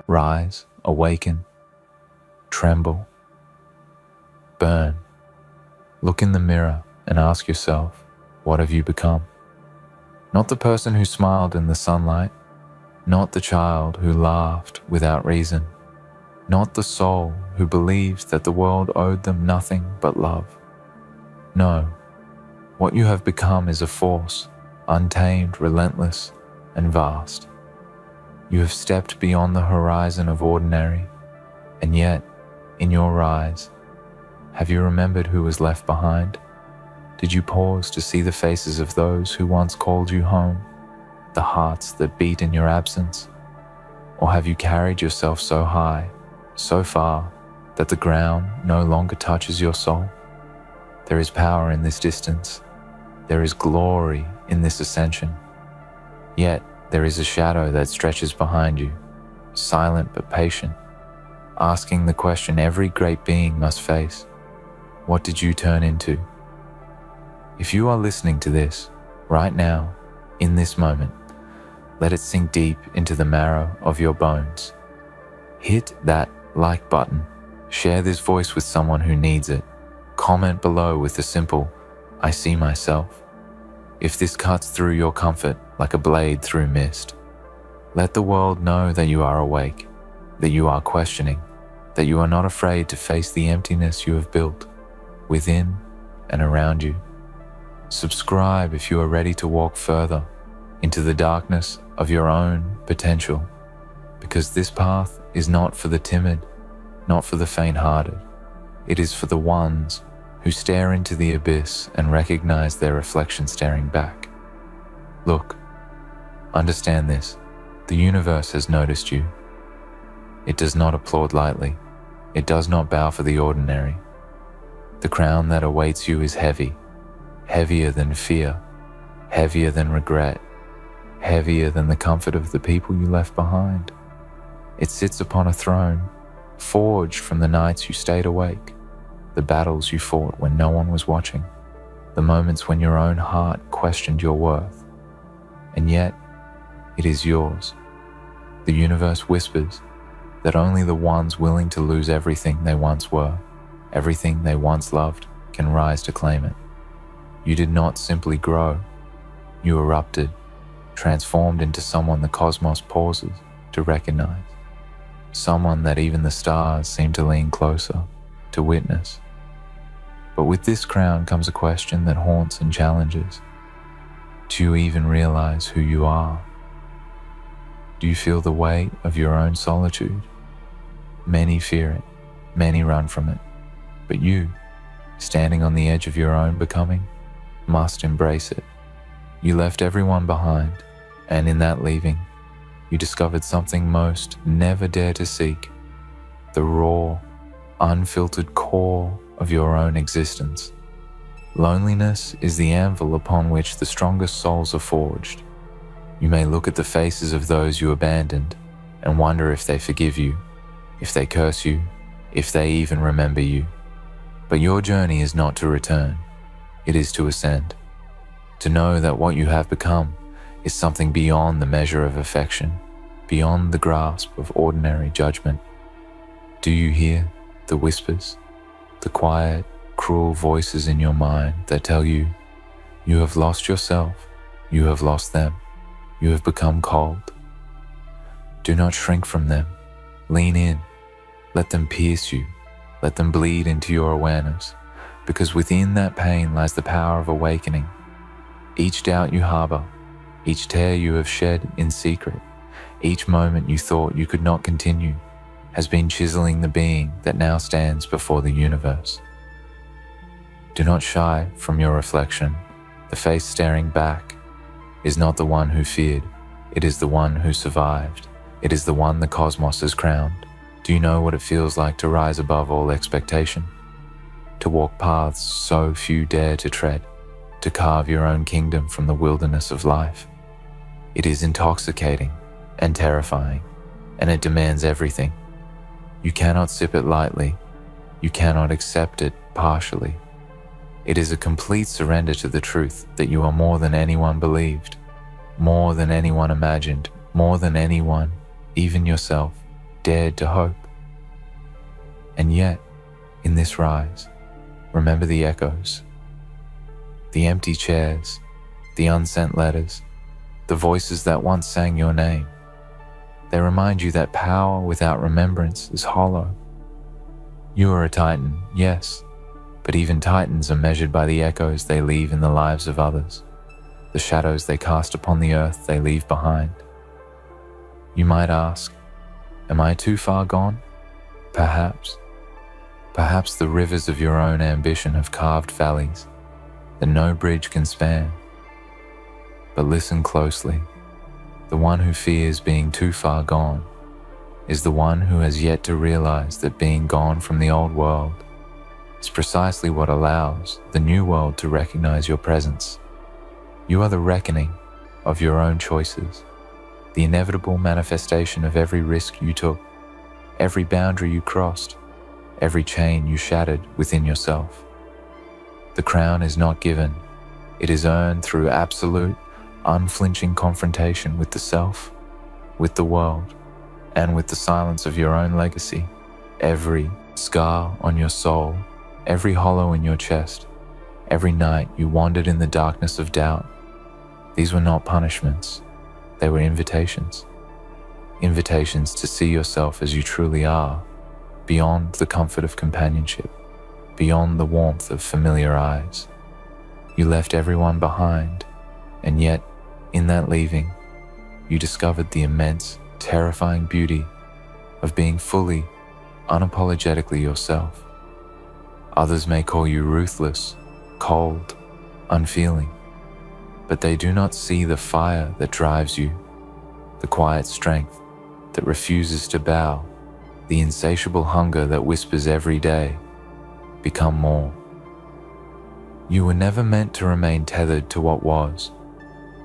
Rise, awaken, tremble, burn. Look in the mirror and ask yourself, what have you become? Not the person who smiled in the sunlight, not the child who laughed without reason, not the soul who believed that the world owed them nothing but love. No, what you have become is a force, untamed, relentless, and vast. You have stepped beyond the horizon of ordinary, and yet, in your rise, have you remembered who was left behind? Did you pause to see the faces of those who once called you home, the hearts that beat in your absence? Or have you carried yourself so high, so far, that the ground no longer touches your soul? There is power in this distance. There is glory in this ascension. Yet, there is a shadow that stretches behind you, silent but patient, asking the question every great being must face: what did you turn into? If you are listening to this, right now, in this moment, let it sink deep into the marrow of your bones. Hit that like button. Share this voice with someone who needs it. Comment below with the simple, "I see myself." If this cuts through your comfort like a blade through mist, let the world know that you are awake, that you are questioning, that you are not afraid to face the emptiness you have built within and around you. Subscribe if you are ready to walk further into the darkness of your own potential, because this path is not for the timid, not for the faint-hearted. It is for the ones who stare into the abyss and recognize their reflection staring back. Look, understand this. The universe has noticed you. It does not applaud lightly. It does not bow for the ordinary. The crown that awaits you is heavy, heavier than fear, heavier than regret, heavier than the comfort of the people you left behind. It sits upon a throne, forged from the nights you stayed awake, the battles you fought when no one was watching, the moments when your own heart questioned your worth. And yet, it is yours. The universe whispers that only the ones willing to lose everything they once were, everything they once loved, can rise to claim it. You did not simply grow. You erupted, transformed into someone the cosmos pauses to recognize, someone that even the stars seem to lean closer to witness. But with this crown comes a question that haunts and challenges. Do you even realize who you are? Do you feel the weight of your own solitude? Many fear it, many run from it, but you, standing on the edge of your own becoming, must embrace it. You left everyone behind, and in that leaving, you discovered something most never dare to seek, the raw, unfiltered core of your own existence. Loneliness is the anvil upon which the strongest souls are forged. You may look at the faces of those you abandoned and wonder if they forgive you, if they curse you, if they even remember you. But your journey is not to return, it is to ascend. To know that what you have become is something beyond the measure of affection, beyond the grasp of ordinary judgment. Do you hear the whispers, the quiet, cruel voices in your mind that tell you, you have lost yourself, you have lost them, you have become cold? Do not shrink from them. Lean in. Let them pierce you. Let them bleed into your awareness, because within that pain lies the power of awakening. Each doubt you harbor, each tear you have shed in secret, each moment you thought you could not continue, has been chiseling the being that now stands before the universe. Do not shy from your reflection. The face staring back is not the one who feared, it is the one who survived. It is the one the cosmos has crowned. Do you know what it feels like to rise above all expectation? To walk paths so few dare to tread, to carve your own kingdom from the wilderness of life. It is intoxicating and terrifying, and it demands everything. You cannot sip it lightly. You cannot accept it partially. It is a complete surrender to the truth that you are more than anyone believed, more than anyone imagined, more than anyone, even yourself, dared to hope. And yet, in this rise, remember the echoes, the empty chairs, the unsent letters, the voices that once sang your name. They remind you that power without remembrance is hollow. You are a titan, yes, but even titans are measured by the echoes they leave in the lives of others, the shadows they cast upon the earth they leave behind. You might ask, am I too far gone? Perhaps. Perhaps the rivers of your own ambition have carved valleys that no bridge can span. But listen closely. The one who fears being too far gone is the one who has yet to realize that being gone from the old world is precisely what allows the new world to recognize your presence. You are the reckoning of your own choices, the inevitable manifestation of every risk you took, every boundary you crossed, every chain you shattered within yourself. The crown is not given, it is earned through absolute, unflinching confrontation with the self, with the world, and with the silence of your own legacy. Every scar on your soul, every hollow in your chest, every night you wandered in the darkness of doubt. These were not punishments, they were invitations. Invitations to see yourself as you truly are, beyond the comfort of companionship, beyond the warmth of familiar eyes. You left everyone behind, and yet, in that leaving, you discovered the immense, terrifying beauty of being fully, unapologetically yourself. Others may call you ruthless, cold, unfeeling, but they do not see the fire that drives you, the quiet strength that refuses to bow, the insatiable hunger that whispers every day, become more. You were never meant to remain tethered to what was.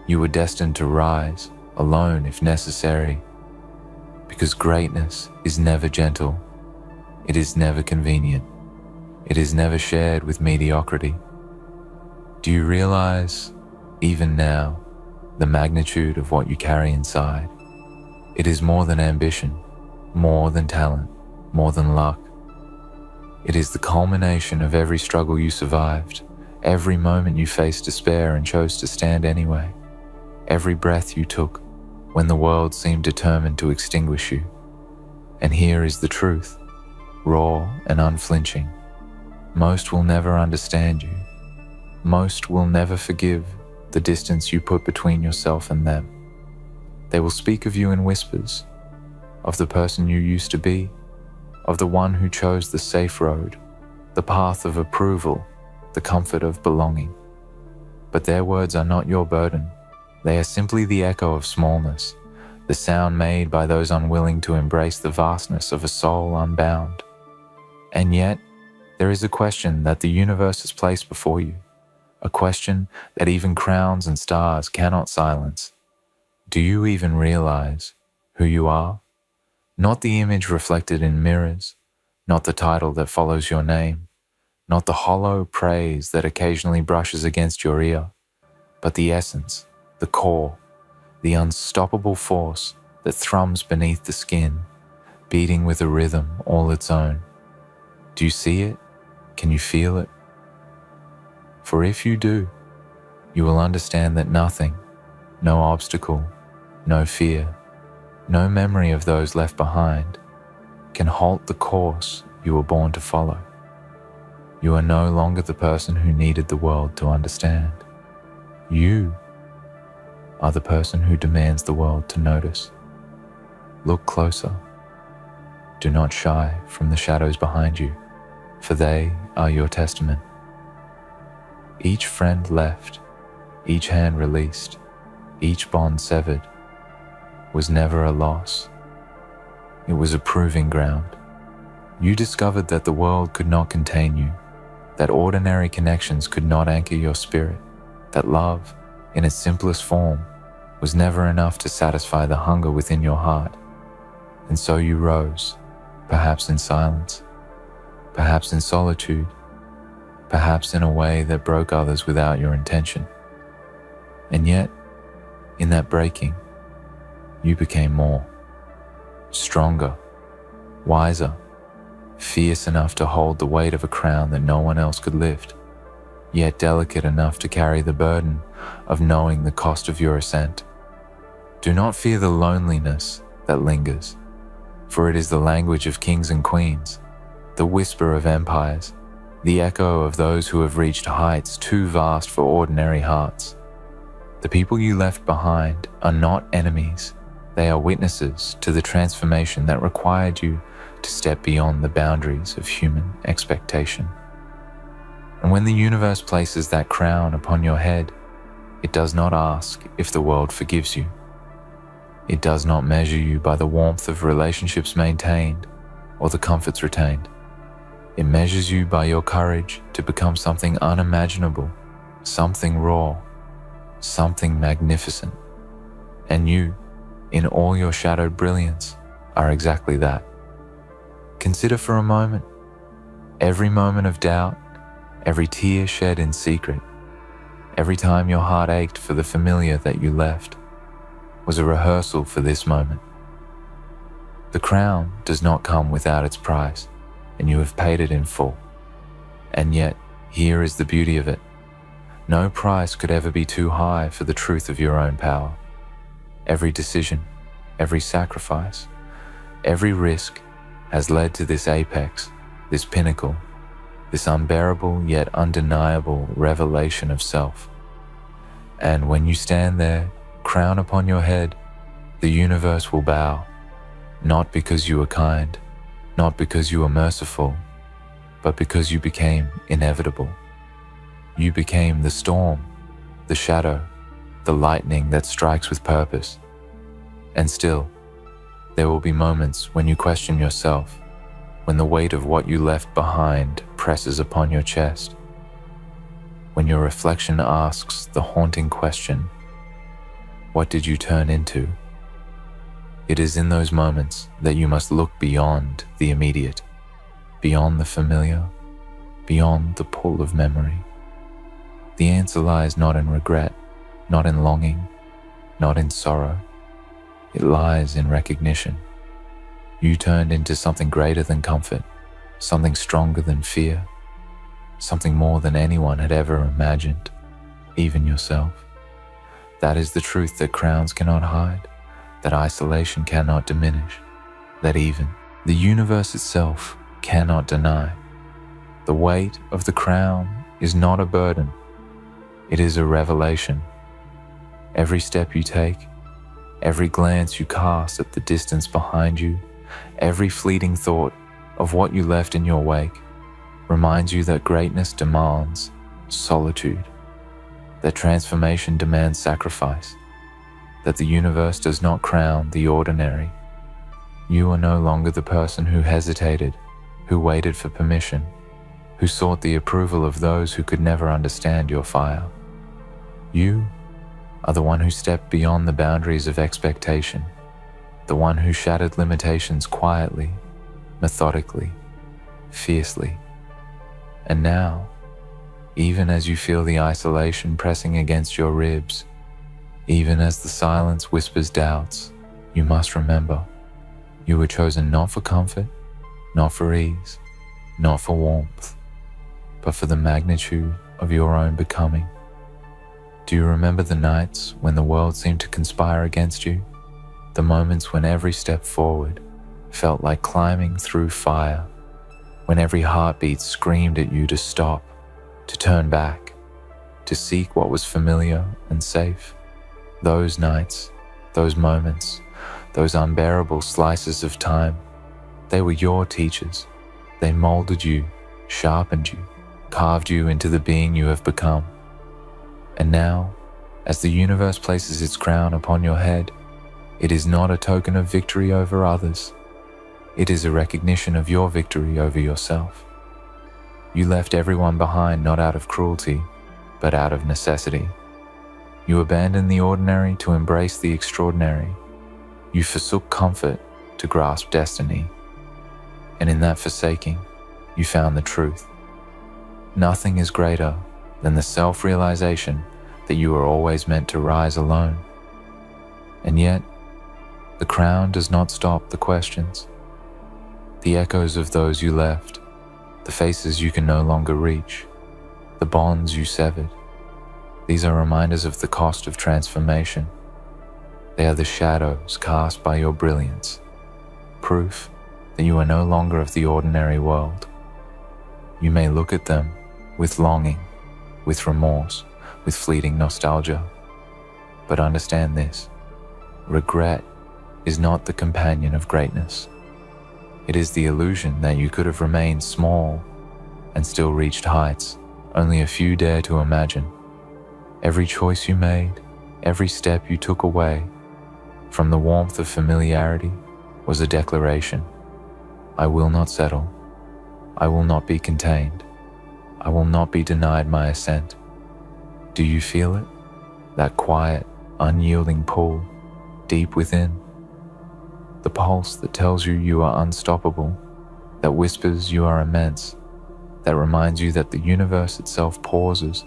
You were destined to rise, alone if necessary, because greatness is never gentle, it is never convenient, it is never shared with mediocrity. Do you realize, even now, the magnitude of what you carry inside? It is more than ambition, more than talent, more than luck. It is the culmination of every struggle you survived, every moment you faced despair and chose to stand anyway, every breath you took when the world seemed determined to extinguish you. And here is the truth, raw and unflinching. Most will never understand you. Most will never forgive the distance you put between yourself and them. They will speak of you in whispers, of the person you used to be, of the one who chose the safe road, the path of approval, the comfort of belonging. But their words are not your burden. They are simply the echo of smallness, the sound made by those unwilling to embrace the vastness of a soul unbound. And yet, there is a question that the universe has placed before you, a question that even crowns and stars cannot silence. Do you even realize who you are? Not the image reflected in mirrors, not the title that follows your name, not the hollow praise that occasionally brushes against your ear, but the essence, the core, the unstoppable force that thrums beneath the skin, beating with a rhythm all its own. Do you see it? Can you feel it? For if you do, you will understand that nothing, no obstacle, no fear, no memory of those left behind can halt the course you were born to follow. You are no longer the person who needed the world to understand. You are the person who demands the world to notice. Look closer. Do not shy from the shadows behind you, for they are your testament. Each friend left, each hand released, each bond severed, was never a loss. It was a proving ground. You discovered that the world could not contain you, that ordinary connections could not anchor your spirit, that love, in its simplest form, was never enough to satisfy the hunger within your heart. And so you rose, perhaps in silence, perhaps in solitude, perhaps in a way that broke others without your intention. And yet, in that breaking, you became more, stronger, wiser, fierce enough to hold the weight of a crown that no one else could lift, yet delicate enough to carry the burden of knowing the cost of your ascent. Do not fear the loneliness that lingers, for it is the language of kings and queens, the whisper of empires, the echo of those who have reached heights too vast for ordinary hearts. The people you left behind are not enemies. They are witnesses to the transformation that required you to step beyond the boundaries of human expectation. And when the universe places that crown upon your head, it does not ask if the world forgives you. It does not measure you by the warmth of relationships maintained or the comforts retained. It measures you by your courage to become something unimaginable, something raw, something magnificent. And you, in all your shadowed brilliance, are exactly that. Consider for a moment every moment of doubt, every tear shed in secret, every time your heart ached for the familiar that you left, was a rehearsal for this moment. The crown does not come without its price, and you have paid it in full. And yet, here is the beauty of it. No price could ever be too high for the truth of your own power. Every decision, every sacrifice, every risk has led to this apex, this pinnacle, this unbearable yet undeniable revelation of self. And when you stand there, crown upon your head, the universe will bow, not because you were kind, not because you were merciful, but because you became inevitable. You became the storm, the shadow, the lightning that strikes with purpose. And still, there will be moments when you question yourself, when the weight of what you left behind presses upon your chest, when your reflection asks the haunting question, what did you turn into? It is in those moments that you must look beyond the immediate, beyond the familiar, beyond the pull of memory. The answer lies not in regret, not in longing, not in sorrow. It lies in recognition. You turned into something greater than comfort, something stronger than fear, something more than anyone had ever imagined, even yourself. That is the truth that crowns cannot hide, that isolation cannot diminish, that even the universe itself cannot deny. The weight of the crown is not a burden. It is a revelation. Every step you take, every glance you cast at the distance behind you, every fleeting thought of what you left in your wake reminds you that greatness demands solitude, that transformation demands sacrifice, that the universe does not crown the ordinary. You are no longer the person who hesitated, who waited for permission, who sought the approval of those who could never understand your fire. You are the one who stepped beyond the boundaries of expectation, the one who shattered limitations quietly, methodically, fiercely. And now, even as you feel the isolation pressing against your ribs, even as the silence whispers doubts, you must remember, you were chosen not for comfort, not for ease, not for warmth, but for the magnitude of your own becoming. Do you remember the nights when the world seemed to conspire against you? The moments when every step forward felt like climbing through fire, when every heartbeat screamed at you to stop, to turn back, to seek what was familiar and safe. Those nights, those moments, those unbearable slices of time, they were your teachers. They molded you, sharpened you, carved you into the being you have become. And now, as the universe places its crown upon your head, it is not a token of victory over others. It is a recognition of your victory over yourself. You left everyone behind not out of cruelty, but out of necessity. You abandoned the ordinary to embrace the extraordinary. You forsook comfort to grasp destiny. And in that forsaking, you found the truth. Nothing is greater than the self-realization that you are always meant to rise alone. And yet, the crown does not stop the questions. the echoes of those you left, the faces you can no longer reach, the bonds you severed. These are reminders of the cost of transformation. They are the shadows cast by your brilliance, proof that you are no longer of the ordinary world. You may look at them with longing, with remorse, with fleeting nostalgia, but understand this: regret is not the companion of greatness. It is the illusion that you could have remained small and still reached heights only a few dare to imagine. Every choice you made, every step you took away from the warmth of familiarity was a declaration. I will not settle. I will not be contained. I will not be denied my ascent. Do you feel it? That quiet, unyielding pull deep within? The pulse that tells you you are unstoppable, that whispers you are immense, that reminds you that the universe itself pauses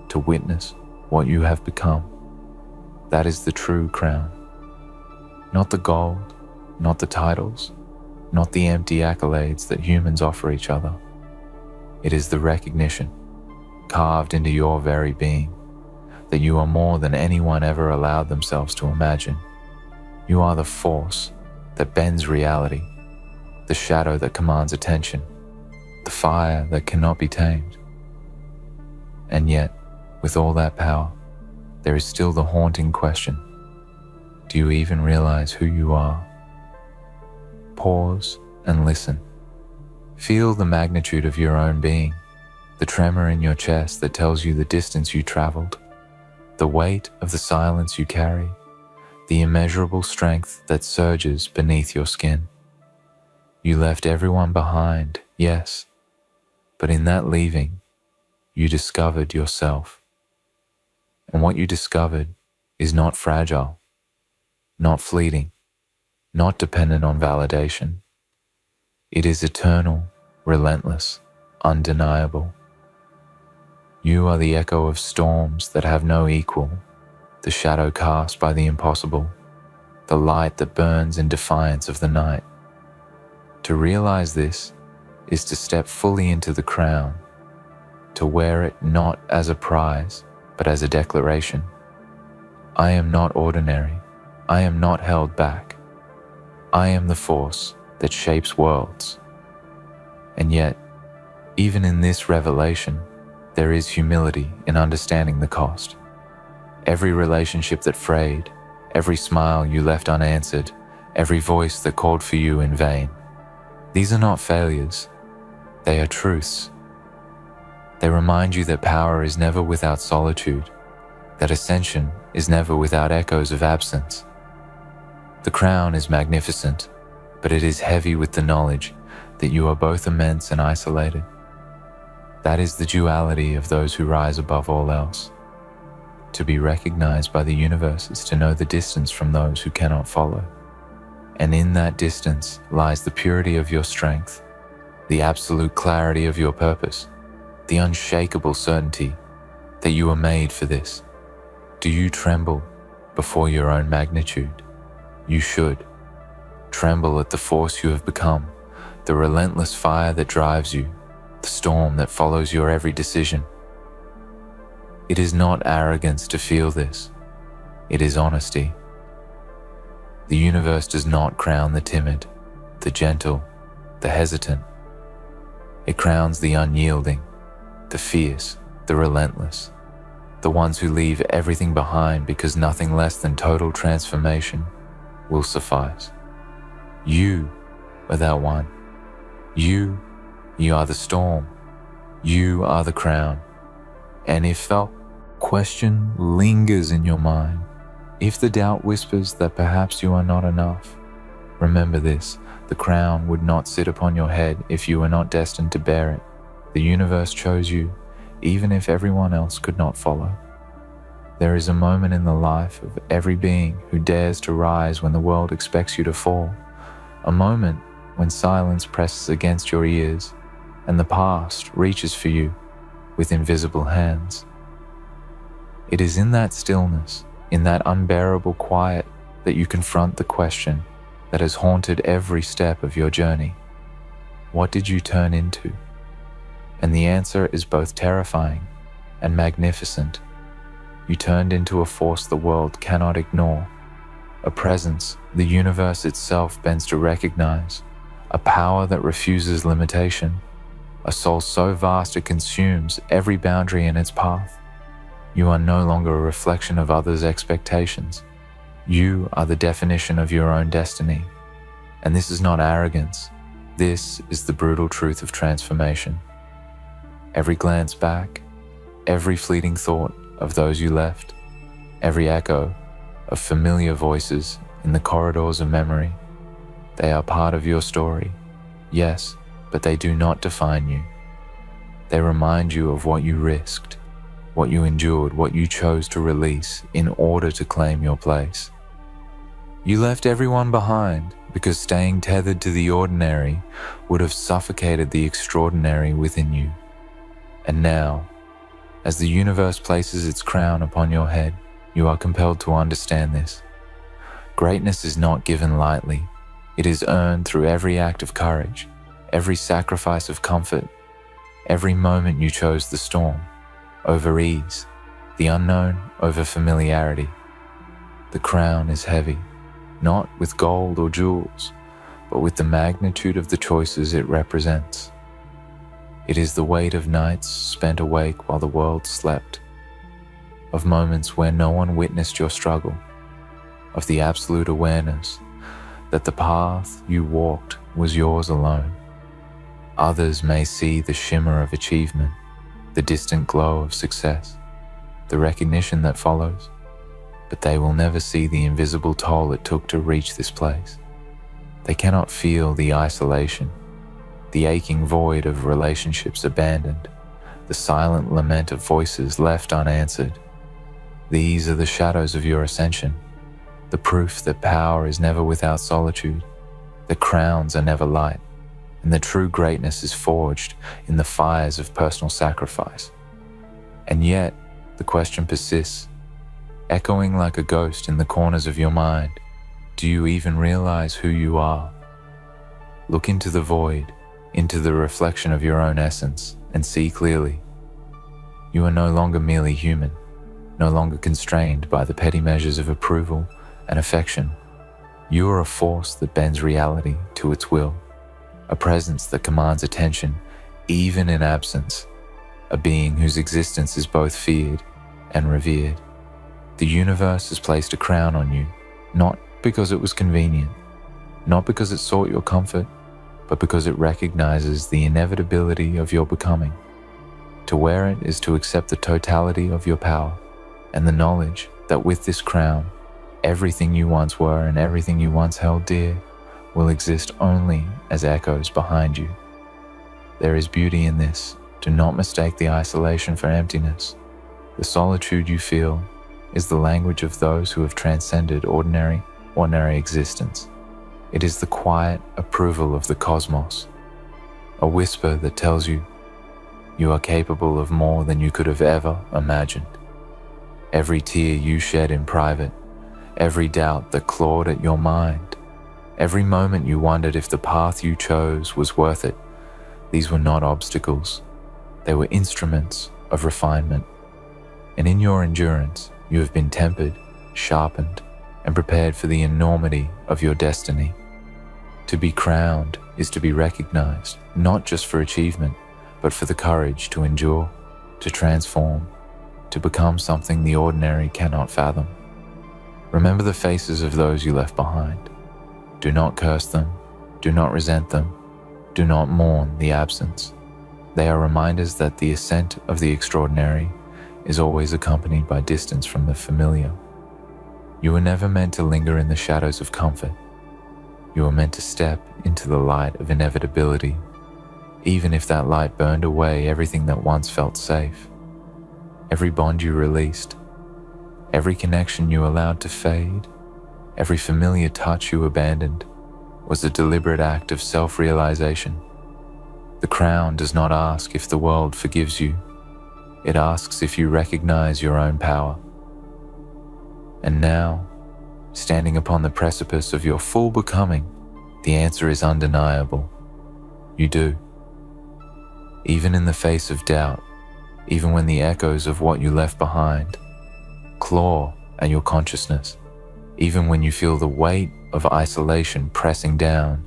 to witness what you have become. That is the true crown. Not the gold, not the titles, not the empty accolades that humans offer each other. It is the recognition, carved into your very being, that you are more than anyone ever allowed themselves to imagine. You are the force that bends reality, the shadow that commands attention, the fire that cannot be tamed. And yet, with all that power, there is still the haunting question: do you even realize who you are? Pause and listen. Feel the magnitude of your own being, the tremor in your chest that tells you the distance you traveled, the weight of the silence you carry, the immeasurable strength that surges beneath your skin. You left everyone behind, yes, but in that leaving, you discovered yourself. And what you discovered is not fragile, not fleeting, not dependent on validation. It is eternal, relentless, undeniable. You are the echo of storms that have no equal, the shadow cast by the impossible, the light that burns in defiance of the night. To realize this is to step fully into the crown, to wear it not as a prize, but as a declaration. I am not ordinary. I am not held back. I am the force that shapes worlds. And yet, even in this revelation, there is humility in understanding the cost. Every relationship that frayed, every smile you left unanswered, every voice that called for you in vain. These are not failures. They are truths. They remind you that power is never without solitude, that ascension is never without echoes of absence. The crown is magnificent, but it is heavy with the knowledge that you are both immense and isolated. That is the duality of those who rise above all else. To be recognized by the universe is to know the distance from those who cannot follow. And in that distance lies the purity of your strength, the absolute clarity of your purpose, the unshakable certainty that you are made for this. Do you tremble before your own magnitude? You should. Tremble at the force you have become, the relentless fire that drives you, the storm that follows your every decision. It is not arrogance to feel this. It is honesty. The universe does not crown the timid, the gentle, the hesitant. It crowns the unyielding, the fierce, the relentless, the ones who leave everything behind because nothing less than total transformation will suffice. You are that one. You are the storm. You are the crown. And if the question lingers in your mind, if the doubt whispers that perhaps you are not enough, remember this: the crown would not sit upon your head if you were not destined to bear it. The universe chose you, even if everyone else could not follow. There is a moment in the life of every being who dares to rise when the world expects you to fall. A moment when silence presses against your ears and the past reaches for you with invisible hands. It is in that stillness, in that unbearable quiet, that you confront the question that has haunted every step of your journey. What did you turn into? And the answer is both terrifying and magnificent. You turned into a force the world cannot ignore, a presence the universe itself bends to recognize, a power that refuses limitation, a soul so vast it consumes every boundary in its path. You are no longer a reflection of others' expectations. You are the definition of your own destiny. And this is not arrogance. This is the brutal truth of transformation. Every glance back, every fleeting thought of those you left, every echo of familiar voices in the corridors of memory, they are part of your story, yes, but they do not define you. They remind you of what you risked, what you endured, what you chose to release in order to claim your place. You left everyone behind because staying tethered to the ordinary would have suffocated the extraordinary within you. And now, as the universe places its crown upon your head, you are compelled to understand this. Greatness is not given lightly. It is earned through every act of courage, every sacrifice of comfort, every moment you chose the storm over ease, the unknown over familiarity. The crown is heavy, not with gold or jewels, but with the magnitude of the choices it represents. It is the weight of nights spent awake while the world slept, of moments where no one witnessed your struggle, of the absolute awareness that the path you walked was yours alone. Others may see the shimmer of achievement, the distant glow of success, the recognition that follows, but they will never see the invisible toll it took to reach this place. They cannot feel the isolation, the aching void of relationships abandoned, the silent lament of voices left unanswered. These are the shadows of your ascension, the proof that power is never without solitude, that crowns are never light, and that true greatness is forged in the fires of personal sacrifice. And yet, the question persists, echoing like a ghost in the corners of your mind. Do you even realize who you are? Look into the void, into the reflection of your own essence, and see clearly. You are no longer merely human, no longer constrained by the petty measures of approval and affection. You are a force that bends reality to its will, a presence that commands attention even in absence, a being whose existence is both feared and revered. The universe has placed a crown on you, not because it was convenient, not because it sought your comfort, but because it recognizes the inevitability of your becoming. To wear it is to accept the totality of your power and the knowledge that with this crown, everything you once were and everything you once held dear will exist only as echoes behind you. There is beauty in this. Do not mistake the isolation for emptiness. The solitude you feel is the language of those who have transcended ordinary existence. It is the quiet approval of the cosmos, a whisper that tells you you are capable of more than you could have ever imagined. Every tear you shed in private, every doubt that clawed at your mind, every moment you wondered if the path you chose was worth it, these were not obstacles. They were instruments of refinement. And in your endurance, you have been tempered, sharpened, and prepared for the enormity of your destiny. To be crowned is to be recognized, not just for achievement, but for the courage to endure, to transform, to become something the ordinary cannot fathom. Remember the faces of those you left behind. Do not curse them, do not resent them, do not mourn the absence. They are reminders that the ascent of the extraordinary is always accompanied by distance from the familiar. You were never meant to linger in the shadows of comfort. You were meant to step into the light of inevitability, even if that light burned away everything that once felt safe. Every bond you released, every connection you allowed to fade, every familiar touch you abandoned was a deliberate act of self-realization. The crown does not ask if the world forgives you. It asks if you recognize your own power. And now, standing upon the precipice of your full becoming, the answer is undeniable. You do. Even in the face of doubt, even when the echoes of what you left behind claw at your consciousness, even when you feel the weight of isolation pressing down,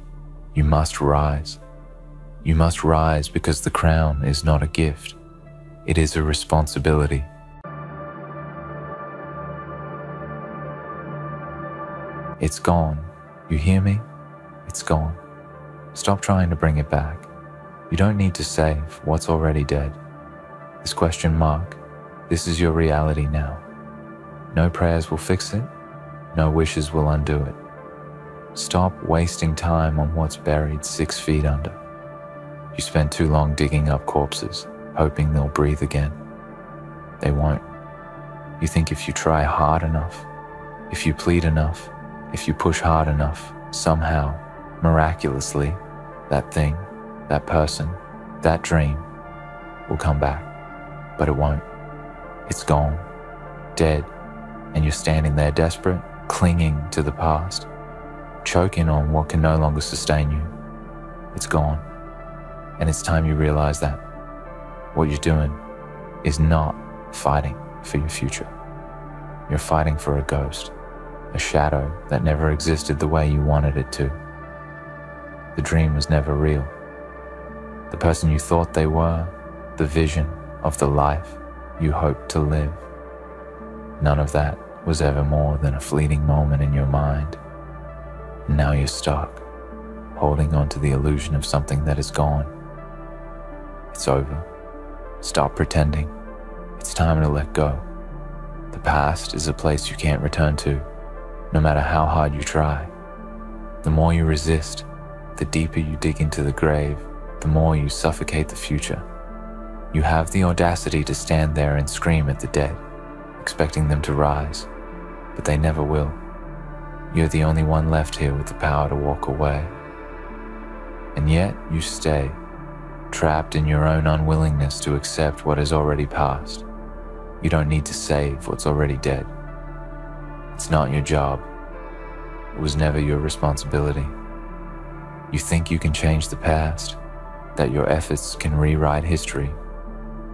you must rise. You must rise because the crown is not a gift. It is a responsibility. It's gone. You hear me? It's gone. Stop trying to bring it back. You don't need to save what's already dead. This question mark, this is your reality now. No prayers will fix it. No wishes will undo it. Stop wasting time on what's buried 6 feet under. You spent too long digging up corpses, hoping they'll breathe again. They won't. You think if you try hard enough, if you plead enough, if you push hard enough, somehow, miraculously, that thing, that person, that dream will come back. But it won't. It's gone, dead, and you're standing there desperate, clinging to the past, choking on what can no longer sustain you. It's gone. And it's time you realize that what you're doing is not fighting for your future. You're fighting for a ghost, a shadow that never existed the way you wanted it to. The dream was never real. The person you thought they were, the vision of the life you hoped to live, none of that was ever more than a fleeting moment in your mind. Now you're stuck, holding on to the illusion of something that is gone. It's over. Stop pretending. It's time to let go. The past is a place you can't return to, no matter how hard you try. The more you resist, the deeper you dig into the grave, the more you suffocate the future. You have the audacity to stand there and scream at the dead, expecting them to rise, but they never will. You're the only one left here with the power to walk away. And yet you stay, trapped in your own unwillingness to accept what has already passed. You don't need to save what's already dead. It's not your job. It was never your responsibility. You think you can change the past, that your efforts can rewrite history,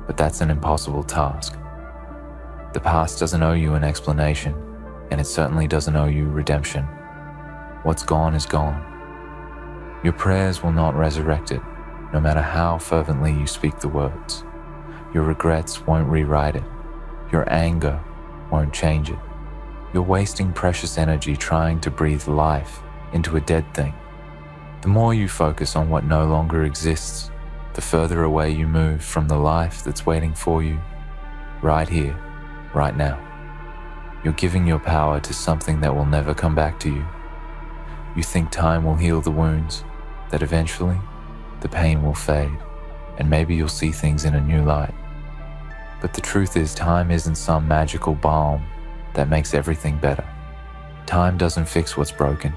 but that's an impossible task. The past doesn't owe you an explanation, and it certainly doesn't owe you redemption. What's gone is gone. Your prayers will not resurrect it, no matter how fervently you speak the words. Your regrets won't rewrite it. Your anger won't change it. You're wasting precious energy trying to breathe life into a dead thing. The more you focus on what no longer exists, the further away you move from the life that's waiting for you, right here, right now. You're giving your power to something that will never come back to you. You think time will heal the wounds, that eventually the pain will fade, and maybe you'll see things in a new light. But the truth is, time isn't some magical balm that makes everything better. Time doesn't fix what's broken.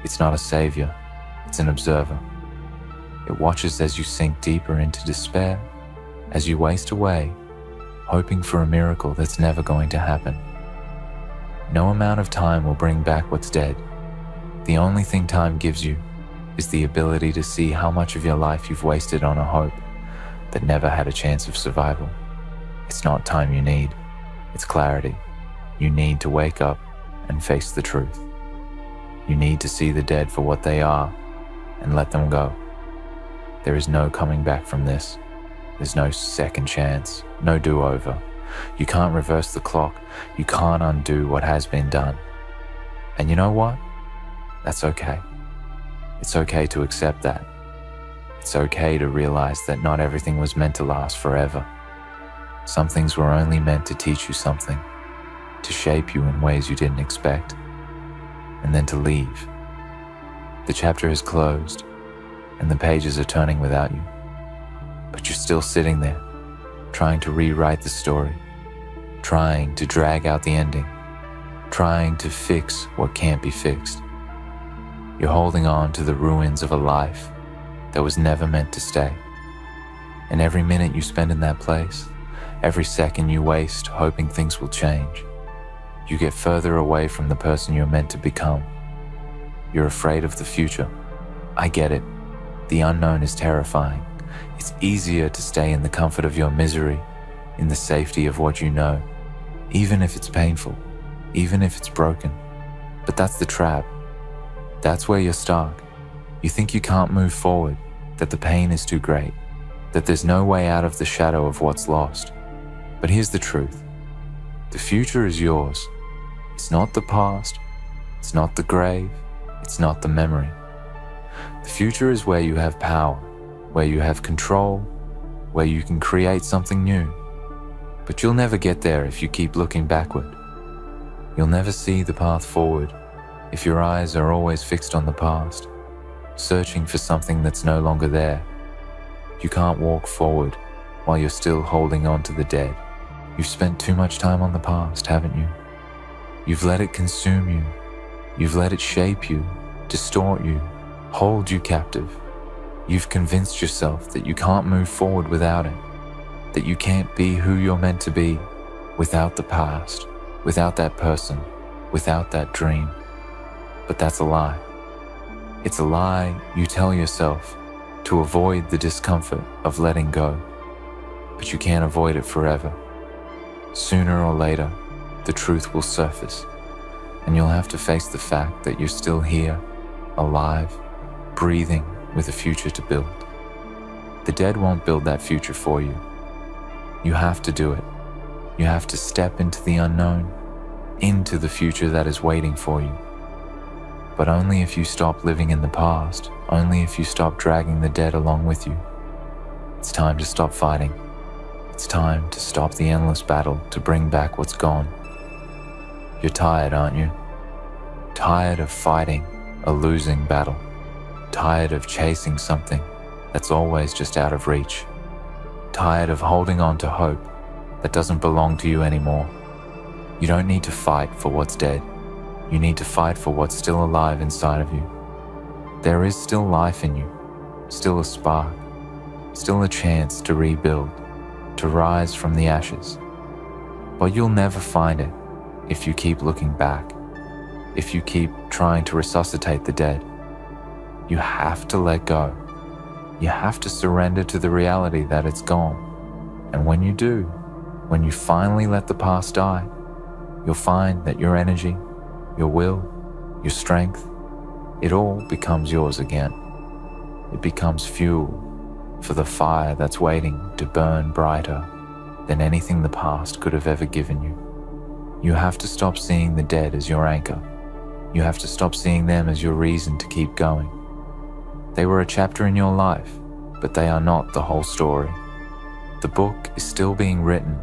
It's not a savior, it's an observer. It watches as you sink deeper into despair, as you waste away, hoping for a miracle that's never going to happen. No amount of time will bring back what's dead. The only thing time gives you is the ability to see how much of your life you've wasted on a hope that never had a chance of survival. It's not time you need, it's clarity. You need to wake up and face the truth. You need to see the dead for what they are and let them go. There is no coming back from this. There's no second chance, no do-over. You can't reverse the clock. You can't undo what has been done. And you know what? That's okay. It's okay to accept that. It's okay to realize that not everything was meant to last forever. Some things were only meant to teach you something, to shape you in ways you didn't expect, and then to leave. The chapter is closed, and the pages are turning without you. But you're still sitting there, trying to rewrite the story, trying to drag out the ending, trying to fix what can't be fixed. You're holding on to the ruins of a life that was never meant to stay. And every minute you spend in that place, every second you waste hoping things will change, you get further away from the person you're meant to become. You're afraid of the future. I get it. The unknown is terrifying. It's easier to stay in the comfort of your misery, in the safety of what you know, even if it's painful, even if it's broken. But that's the trap. That's where you're stuck. You think you can't move forward, that the pain is too great, that there's no way out of the shadow of what's lost. But here's the truth. The future is yours. It's not the past. It's not the grave. It's not the memory. The future is where you have power, where you have control, where you can create something new. But you'll never get there if you keep looking backward. You'll never see the path forward if your eyes are always fixed on the past, searching for something that's no longer there. You can't walk forward while you're still holding on to the dead. You've spent too much time on the past, haven't you? You've let it consume you. You've let it shape you, distort you, hold you captive. You've convinced yourself that you can't move forward without it, that you can't be who you're meant to be without the past, without that person, without that dream. But that's a lie. It's a lie you tell yourself to avoid the discomfort of letting go. But you can't avoid it forever. Sooner or later, the truth will surface, and you'll have to face the fact that you're still here, alive, breathing, with a future to build. The dead won't build that future for you. You have to do it. You have to step into the unknown, into the future that is waiting for you. But only if you stop living in the past, only if you stop dragging the dead along with you. It's time to stop fighting. It's time to stop the endless battle to bring back what's gone. You're tired, aren't you? Tired of fighting a losing battle. Tired of chasing something that's always just out of reach. Tired of holding on to hope that doesn't belong to you anymore. You don't need to fight for what's dead. You need to fight for what's still alive inside of you. There is still life in you, still a spark, still a chance to rebuild, to rise from the ashes. But you'll never find it if you keep looking back, if you keep trying to resuscitate the dead. You have to let go. You have to surrender to the reality that it's gone. And when you do, when you finally let the past die, you'll find that your energy, your will, your strength, it all becomes yours again. It becomes fuel for the fire that's waiting to burn brighter than anything the past could have ever given you. You have to stop seeing the dead as your anchor. You have to stop seeing them as your reason to keep going. They were a chapter in your life, but they are not the whole story. The book is still being written,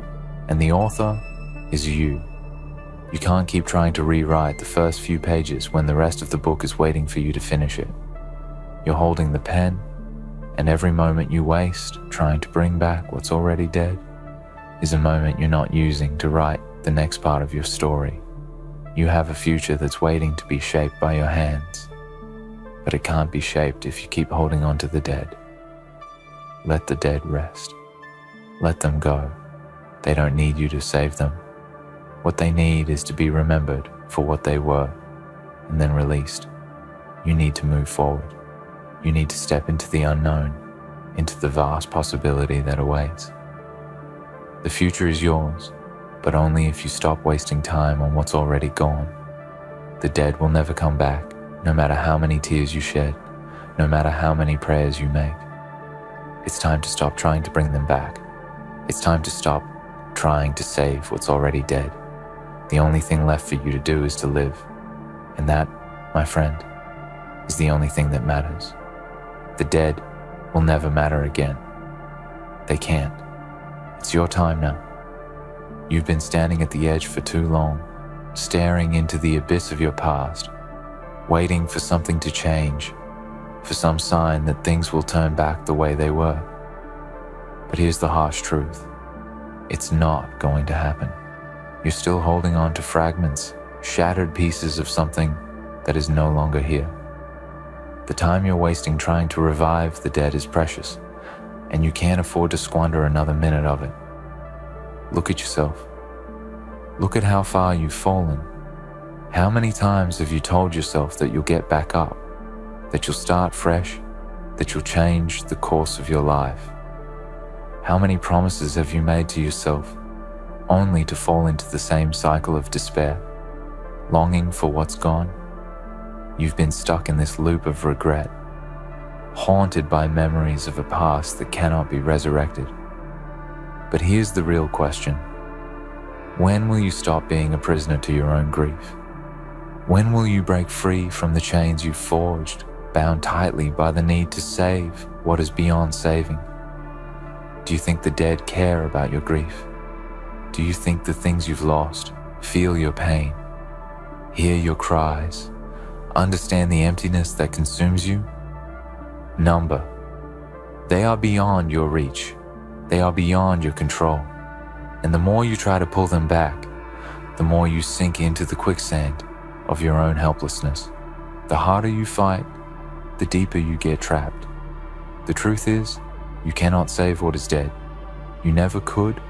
and the author is you. You can't keep trying to rewrite the first few pages when the rest of the book is waiting for you to finish it. You're holding the pen, and every moment you waste trying to bring back what's already dead is a moment you're not using to write the next part of your story. You have a future that's waiting to be shaped by your hands, but it can't be shaped if you keep holding on to the dead. Let the dead rest. Let them go. They don't need you to save them. What they need is to be remembered for what they were, and then released. You need to move forward. You need to step into the unknown, into the vast possibility that awaits. The future is yours, but only if you stop wasting time on what's already gone. The dead will never come back, no matter how many tears you shed, no matter how many prayers you make. It's time to stop trying to bring them back. It's time to stop trying to save what's already dead. The only thing left for you to do is to live. And that, my friend, is the only thing that matters. The dead will never matter again. They can't. It's your time now. You've been standing at the edge for too long, staring into the abyss of your past, waiting for something to change, for some sign that things will turn back the way they were. But here's the harsh truth. It's not going to happen. You're still holding on to fragments, shattered pieces of something that is no longer here. The time you're wasting trying to revive the dead is precious, and you can't afford to squander another minute of it. Look at yourself. Look at how far you've fallen. How many times have you told yourself that you'll get back up, that you'll start fresh, that you'll change the course of your life? How many promises have you made to yourself only to fall into the same cycle of despair, longing for what's gone? You've been stuck in this loop of regret, haunted by memories of a past that cannot be resurrected. But here's the real question. When will you stop being a prisoner to your own grief? When will you break free from the chains you've forged, bound tightly by the need to save what is beyond saving? Do you think the dead care about your grief? Do you think the things you've lost feel your pain, hear your cries, understand the emptiness that consumes you? Number. They are beyond your reach. They are beyond your control. And the more you try to pull them back, the more you sink into the quicksand of your own helplessness. The harder you fight, the deeper you get trapped. The truth is, you cannot save what is dead. You never could,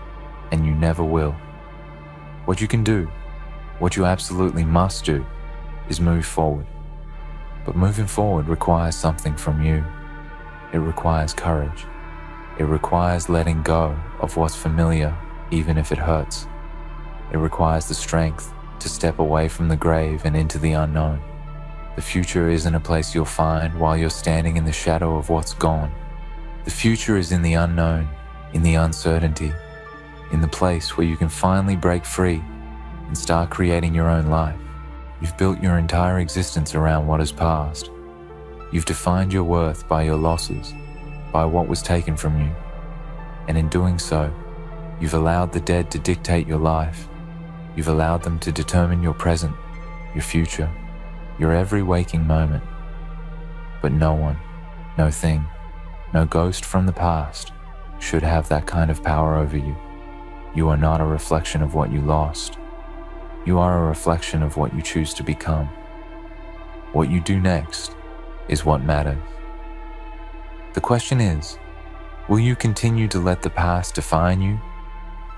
and you never will. What you can do, what you absolutely must do, is move forward. But moving forward requires something from you. It requires courage. It requires letting go of what's familiar, even if it hurts. It requires the strength to step away from the grave and into the unknown. The future isn't a place you'll find while you're standing in the shadow of what's gone. The future is in the unknown, in the uncertainty, in the place where you can finally break free and start creating your own life. You've built your entire existence around what has passed. You've defined your worth by your losses, by what was taken from you. And in doing so, you've allowed the dead to dictate your life. You've allowed them to determine your present, your future, your every waking moment. But no one, no thing, no ghost from the past should have that kind of power over you. You are not a reflection of what you lost. You are a reflection of what you choose to become. What you do next is what matters. The question is, will you continue to let the past define you,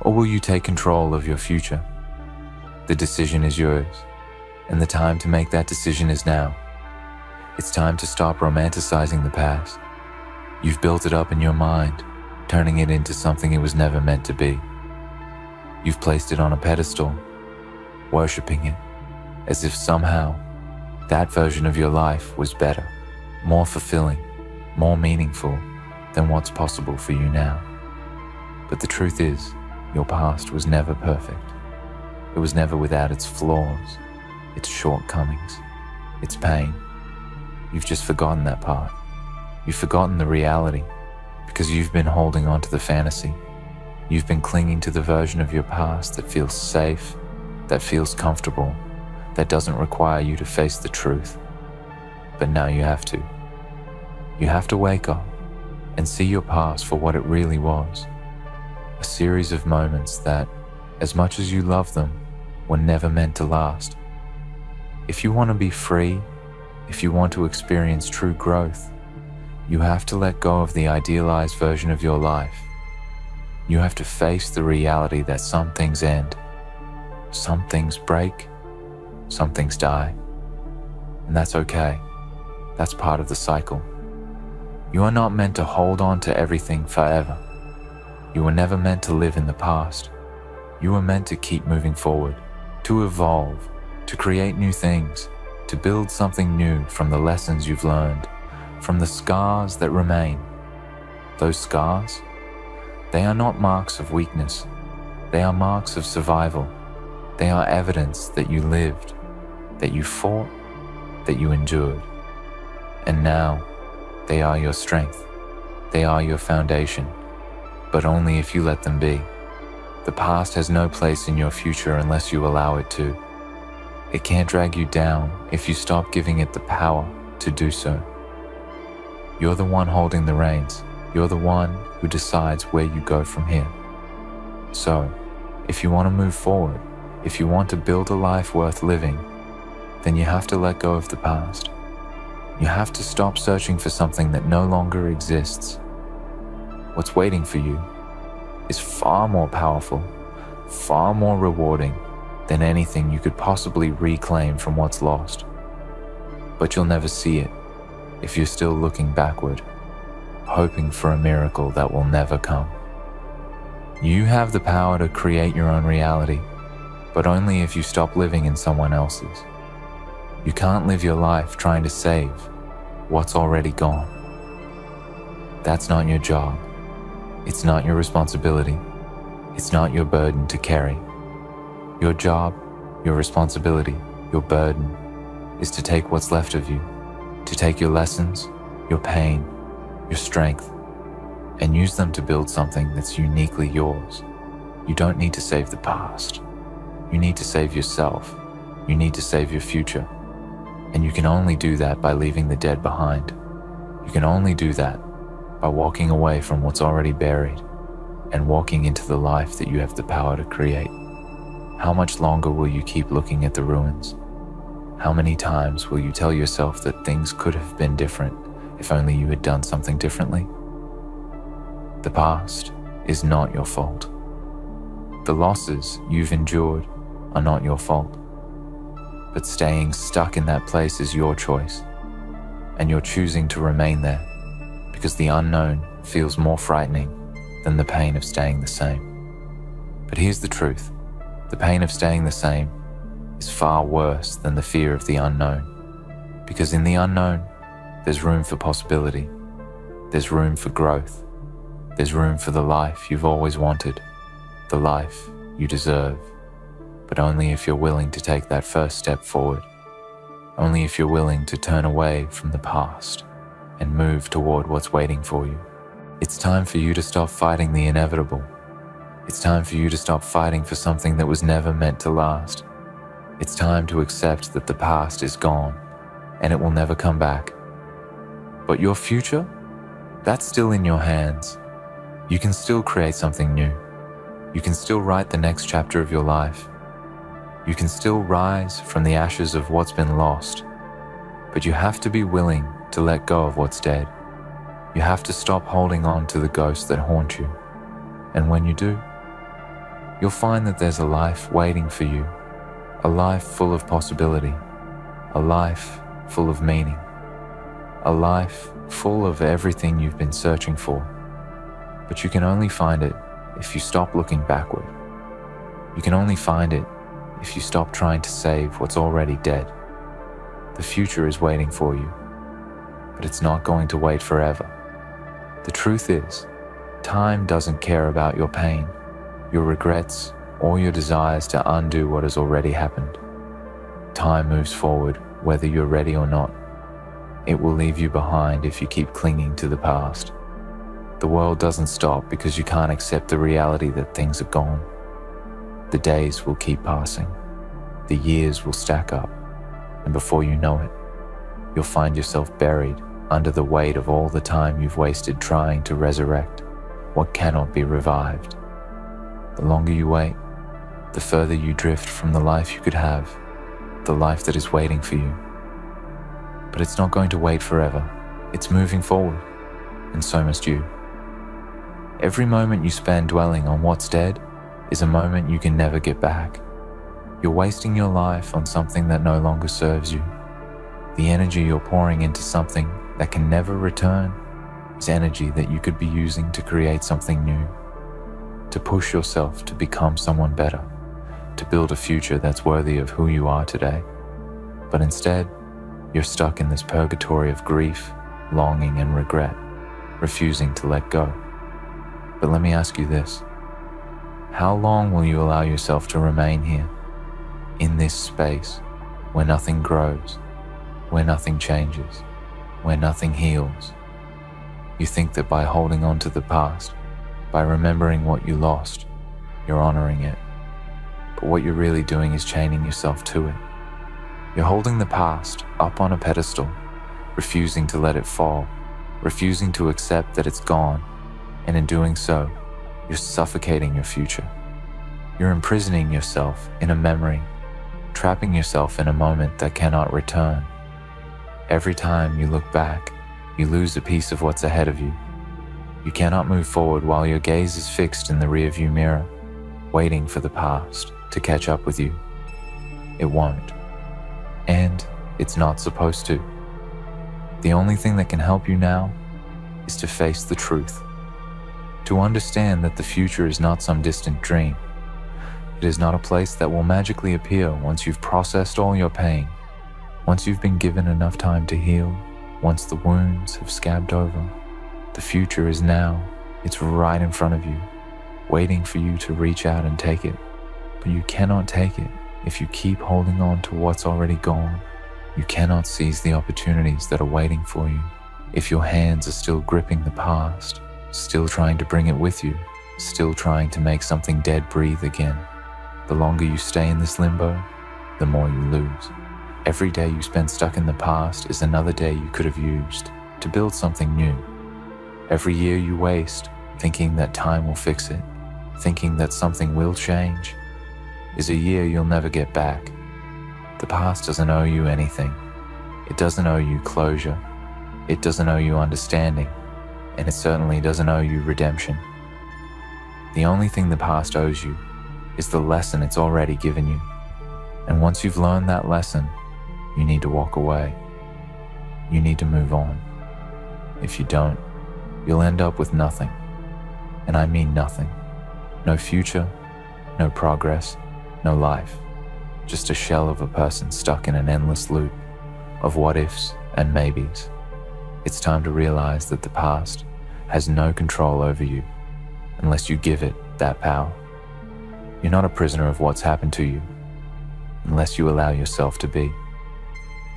or will you take control of your future? The decision is yours, and the time to make that decision is now. It's time to stop romanticizing the past. You've built it up in your mind, turning it into something it was never meant to be. You've placed it on a pedestal, worshipping it, as if somehow that version of your life was better, more fulfilling, more meaningful than what's possible for you now. But the truth is, your past was never perfect. It was never without its flaws, its shortcomings, its pain. You've just forgotten that part. You've forgotten the reality because you've been holding on to the fantasy. You've been clinging to the version of your past that feels safe, that feels comfortable, that doesn't require you to face the truth. But now you have to. You have to wake up and see your past for what it really was. A series of moments that, as much as you love them, were never meant to last. If you want to be free, if you want to experience true growth, you have to let go of the idealized version of your life. You have to face the reality that some things end, some things break, some things die. And that's okay. That's part of the cycle. You are not meant to hold on to everything forever. You were never meant to live in the past. You were meant to keep moving forward, to evolve, to create new things, to build something new from the lessons you've learned, from the scars that remain. Those scars, they are not marks of weakness. They are marks of survival. They are evidence that you lived, that you fought, that you endured. And now, they are your strength. They are your foundation, but only if you let them be. The past has no place in your future unless you allow it to. It can't drag you down if you stop giving it the power to do so. You're the one holding the reins. You're the one who decides where you go from here. So, if you want to move forward, if you want to build a life worth living, then you have to let go of the past. You have to stop searching for something that no longer exists. What's waiting for you is far more powerful, far more rewarding than anything you could possibly reclaim from what's lost. But you'll never see it if you're still looking backward. hoping for a miracle that will never come. You have the power to create your own reality, but only if you stop living in someone else's. You can't live your life trying to save what's already gone. That's not your job. It's not your responsibility. It's not your burden to carry. Your job, your responsibility, your burden is to take what's left of you, to take your lessons, your pain, your strength, and use them to build something that's uniquely yours. You don't need to save the past. You need to save yourself. You need to save your future. And you can only do that by leaving the dead behind. You can only do that by walking away from what's already buried and walking into the life that you have the power to create. How much longer will you keep looking at the ruins? How many times will you tell yourself that things could have been different if only you had done something differently? The past is not your fault. The losses you've endured are not your fault. But staying stuck in that place is your choice, and you're choosing to remain there because the unknown feels more frightening than the pain of staying the same. But here's the truth. The pain of staying the same is far worse than the fear of the unknown, because in the unknown, there's room for possibility. There's room for growth. There's room for the life you've always wanted, the life you deserve, but only if you're willing to take that first step forward, only if you're willing to turn away from the past and move toward what's waiting for you. It's time for you to stop fighting the inevitable. It's time for you to stop fighting for something that was never meant to last. It's time to accept that the past is gone and it will never come back. But your future, that's still in your hands. You can still create something new. You can still write the next chapter of your life. You can still rise from the ashes of what's been lost. But you have to be willing to let go of what's dead. You have to stop holding on to the ghosts that haunt you. And when you do, you'll find that there's a life waiting for you, a life full of possibility, a life full of meaning, a life full of everything you've been searching for. But you can only find it if you stop looking backward. You can only find it if you stop trying to save what's already dead. The future is waiting for you, but it's not going to wait forever. The truth is, time doesn't care about your pain, your regrets, or your desires to undo what has already happened. Time moves forward whether you're ready or not. It will leave you behind if you keep clinging to the past. The world doesn't stop because you can't accept the reality that things are gone. The days will keep passing. The years will stack up. And before you know it, you'll find yourself buried under the weight of all the time you've wasted trying to resurrect what cannot be revived. The longer you wait, the further you drift from the life you could have, the life that is waiting for you. But it's not going to wait forever. It's moving forward, and so must you. Every moment you spend dwelling on what's dead is a moment you can never get back. You're wasting your life on something that no longer serves you. The energy you're pouring into something that can never return is energy that you could be using to create something new, to push yourself to become someone better, to build a future that's worthy of who you are today. But instead, you're stuck in this purgatory of grief, longing, and regret, refusing to let go. But let me ask you this. How long will you allow yourself to remain here, in this space where nothing grows, where nothing changes, where nothing heals? You think that by holding on to the past, by remembering what you lost, you're honoring it. But what you're really doing is chaining yourself to it. You're holding the past up on a pedestal, refusing to let it fall, refusing to accept that it's gone, and in doing so, you're suffocating your future. You're imprisoning yourself in a memory, trapping yourself in a moment that cannot return. Every time you look back, you lose a piece of what's ahead of you. You cannot move forward while your gaze is fixed in the rearview mirror, waiting for the past to catch up with you. It won't. And it's not supposed to. The only thing that can help you now is to face the truth, to understand that the future is not some distant dream. It is not a place that will magically appear once you've processed all your pain, once you've been given enough time to heal, once the wounds have scabbed over. The future is now. It's right in front of you, waiting for you to reach out and take it. But you cannot take it if you keep holding on to what's already gone. You cannot seize the opportunities that are waiting for you if your hands are still gripping the past, still trying to bring it with you, still trying to make something dead breathe again. The longer you stay in this limbo, the more you lose. Every day you spend stuck in the past is another day you could have used to build something new. Every year you waste thinking that time will fix it, thinking that something will change, is a year you'll never get back. The past doesn't owe you anything. It doesn't owe you closure. It doesn't owe you understanding, and it certainly doesn't owe you redemption. The only thing the past owes you is the lesson it's already given you. And once you've learned that lesson, you need to walk away. You need to move on. If you don't, you'll end up with nothing. And I mean nothing. No future, no progress, no life. Just a shell of a person stuck in an endless loop of what ifs and maybes. It's time to realize that the past has no control over you unless you give it that power. You're not a prisoner of what's happened to you unless you allow yourself to be.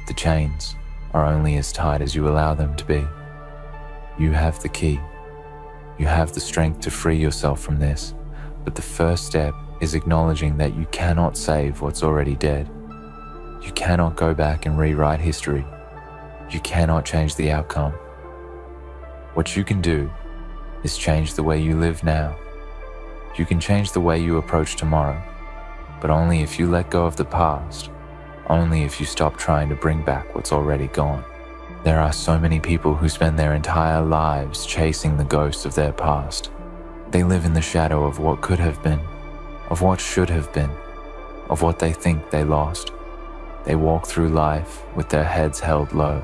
The chains are only as tight as you allow them to be. You have the key. You have the strength to free yourself from this, but the first step is acknowledging that you cannot save what's already dead. You cannot go back and rewrite history. You cannot change the outcome. What you can do is change the way you live now. You can change the way you approach tomorrow, but only if you let go of the past, only if you stop trying to bring back what's already gone. There are so many people who spend their entire lives chasing the ghosts of their past. They live in the shadow of what could have been, of what should have been, of what they think they lost. They walk through life with their heads held low,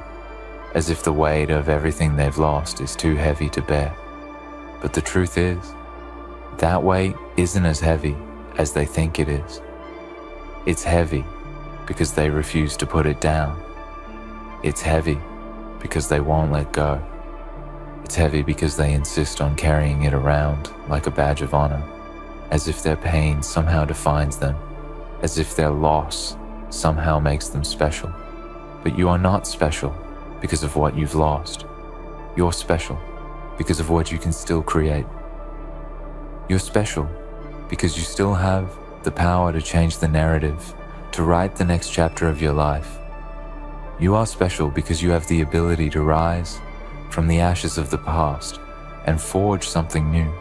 as if the weight of everything they've lost is too heavy to bear. But the truth is, that weight isn't as heavy as they think it is. It's heavy because they refuse to put it down. It's heavy because they won't let go. It's heavy because they insist on carrying it around like a badge of honor, as if their pain somehow defines them, as if their loss somehow makes them special. But you are not special because of what you've lost. You're special because of what you can still create. You're special because you still have the power to change the narrative, to write the next chapter of your life. You are special because you have the ability to rise from the ashes of the past and forge something new.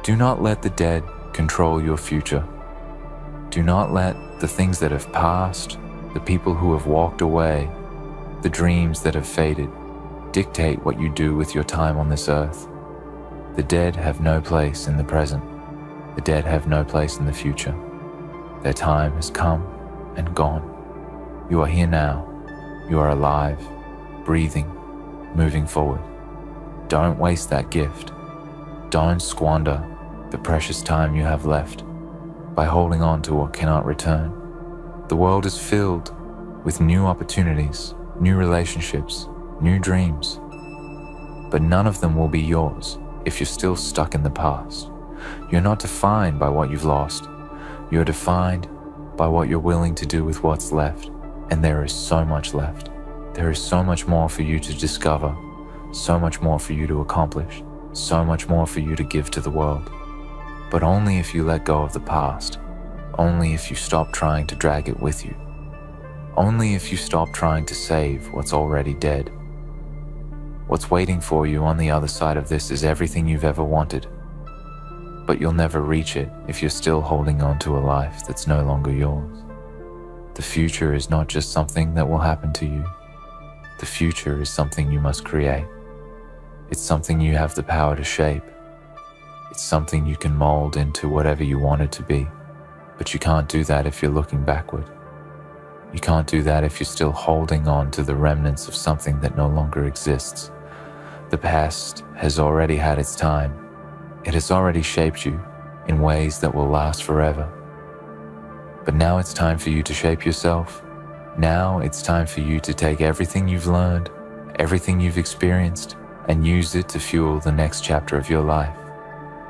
Do not let the dead control your future. Do not let the things that have passed, the people who have walked away, the dreams that have faded, dictate what you do with your time on this earth. The dead have no place in the present. The dead have no place in the future. Their time has come and gone. You are here now. You are alive, breathing, moving forward. Don't waste that gift. Don't squander the precious time you have left by holding on to what cannot return. The world is filled with new opportunities, new relationships, new dreams, but none of them will be yours if you're still stuck in the past. You're not defined by what you've lost. You're defined by what you're willing to do with what's left, and there is so much left. There is so much more for you to discover, so much more for you to accomplish, so much more for you to give to the world. But only if you let go of the past, only if you stop trying to drag it with you, only if you stop trying to save what's already dead. What's waiting for you on the other side of this is everything you've ever wanted, but you'll never reach it if you're still holding on to a life that's no longer yours. The future is not just something that will happen to you. The future is something you must create. It's something you have the power to shape. It's something you can mold into whatever you want it to be, but you can't do that if you're looking backward. You can't do that if you're still holding on to the remnants of something that no longer exists. The past has already had its time. It has already shaped you in ways that will last forever. But now it's time for you to shape yourself. Now it's time for you to take everything you've learned, everything you've experienced, and use it to fuel the next chapter of your life.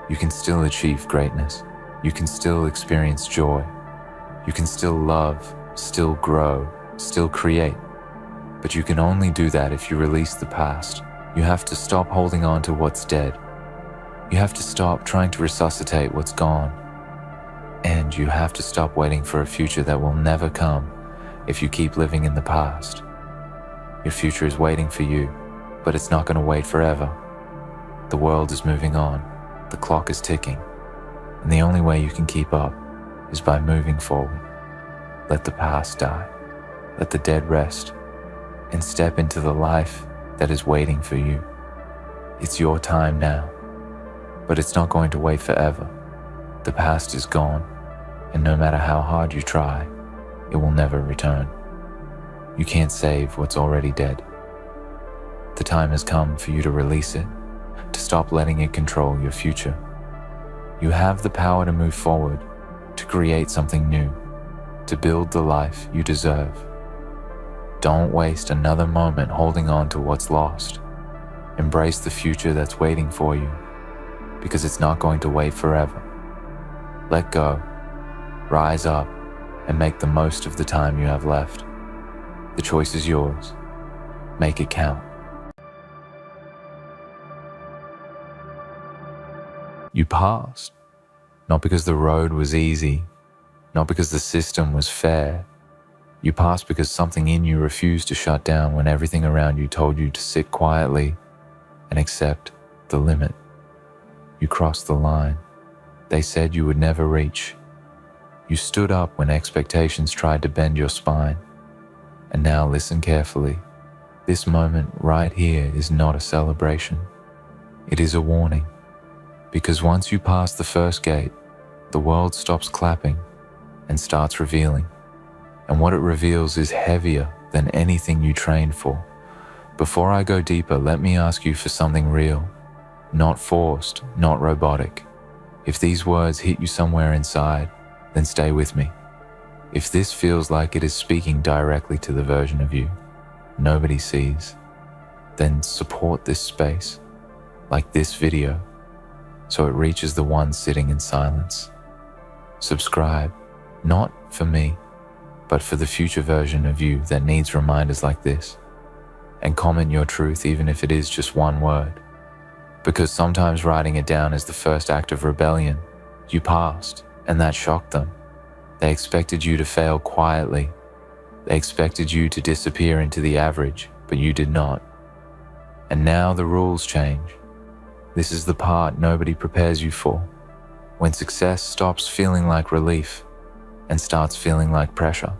You can still achieve greatness. You can still experience joy. You can still love, still grow, still create. But you can only do that if you release the past. You have to stop holding on to what's dead. You have to stop trying to resuscitate what's gone. And you have to stop waiting for a future that will never come if you keep living in the past. Your future is waiting for you, but it's not going to wait forever. The world is moving on. The clock is ticking. And the only way you can keep up is by moving forward. Let the past die. Let the dead rest. And step into the life that is waiting for you. It's your time now, but it's not going to wait forever. The past is gone, and no matter how hard you try, it will never return. You can't save what's already dead. The time has come for you to release it, to stop letting it control your future. You have the power to move forward, to create something new, to build the life you deserve. Don't waste another moment holding on to what's lost. Embrace the future that's waiting for you, because it's not going to wait forever. Let go, rise up, and make the most of the time you have left. The choice is yours. Make it count. You passed, not because the road was easy, not because the system was fair. You passed because something in you refused to shut down when everything around you told you to sit quietly and accept the limit. You crossed the line. They said you would never reach. You stood up when expectations tried to bend your spine. And now listen carefully. This moment right here is not a celebration. It is a warning. Because once you pass the first gate, the world stops clapping and starts revealing. And what it reveals is heavier than anything you trained for. Before I go deeper, let me ask you for something real, not forced, not robotic. If these words hit you somewhere inside, then stay with me. If this feels like it is speaking directly to the version of you nobody sees, then support this space, like this video, so it reaches the one sitting in silence. Subscribe, not for me, but for the future version of you that needs reminders like this. And comment your truth even if it is just one word. Because sometimes writing it down is the first act of rebellion. You passed, and that shocked them. They expected you to fail quietly. They expected you to disappear into the average, but you did not. And now the rules change. This is the part nobody prepares you for. When success stops feeling like relief and starts feeling like pressure.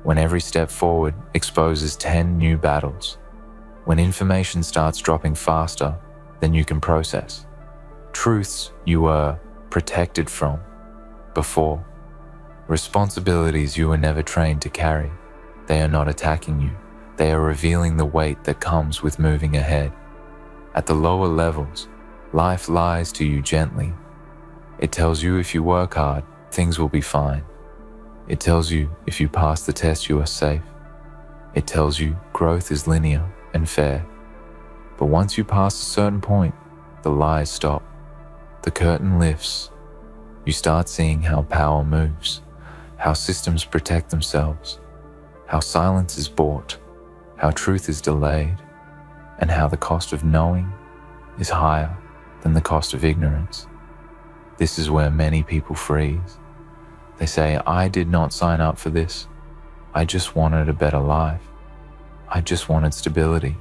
When every step forward exposes 10 new battles. When information starts dropping faster than you can process. Truths you were protected from before. Responsibilities you were never trained to carry. They are not attacking you. They are revealing the weight that comes with moving ahead. At the lower levels, life lies to you gently. It tells you if you work hard, things will be fine. It tells you if you pass the test, you are safe. It tells you growth is linear and fair. But once you pass a certain point, the lies stop. The curtain lifts. You start seeing how power moves, how systems protect themselves, how silence is bought, how truth is delayed, and how the cost of knowing is higher than the cost of ignorance. This is where many people freeze. They say, I did not sign up for this. I just wanted a better life. I just wanted stability.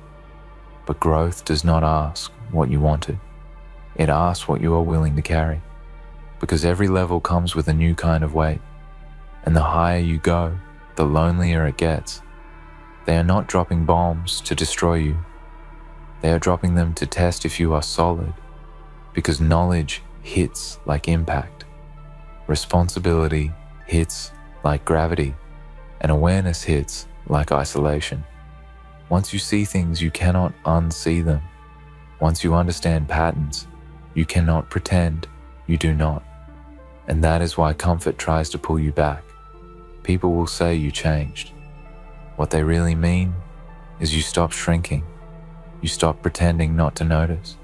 But growth does not ask what you wanted. It asks what you are willing to carry. Because every level comes with a new kind of weight. And the higher you go, the lonelier it gets. They are not dropping bombs to destroy you. They are dropping them to test if you are solid. Because knowledge hits like impact. Responsibility hits like gravity, and awareness hits like isolation. Once you see things, you cannot unsee them. Once you understand patterns, you cannot pretend you do not. And that is why comfort tries to pull you back. People will say you changed. What they really mean is you stopped shrinking. You stopped pretending not to notice.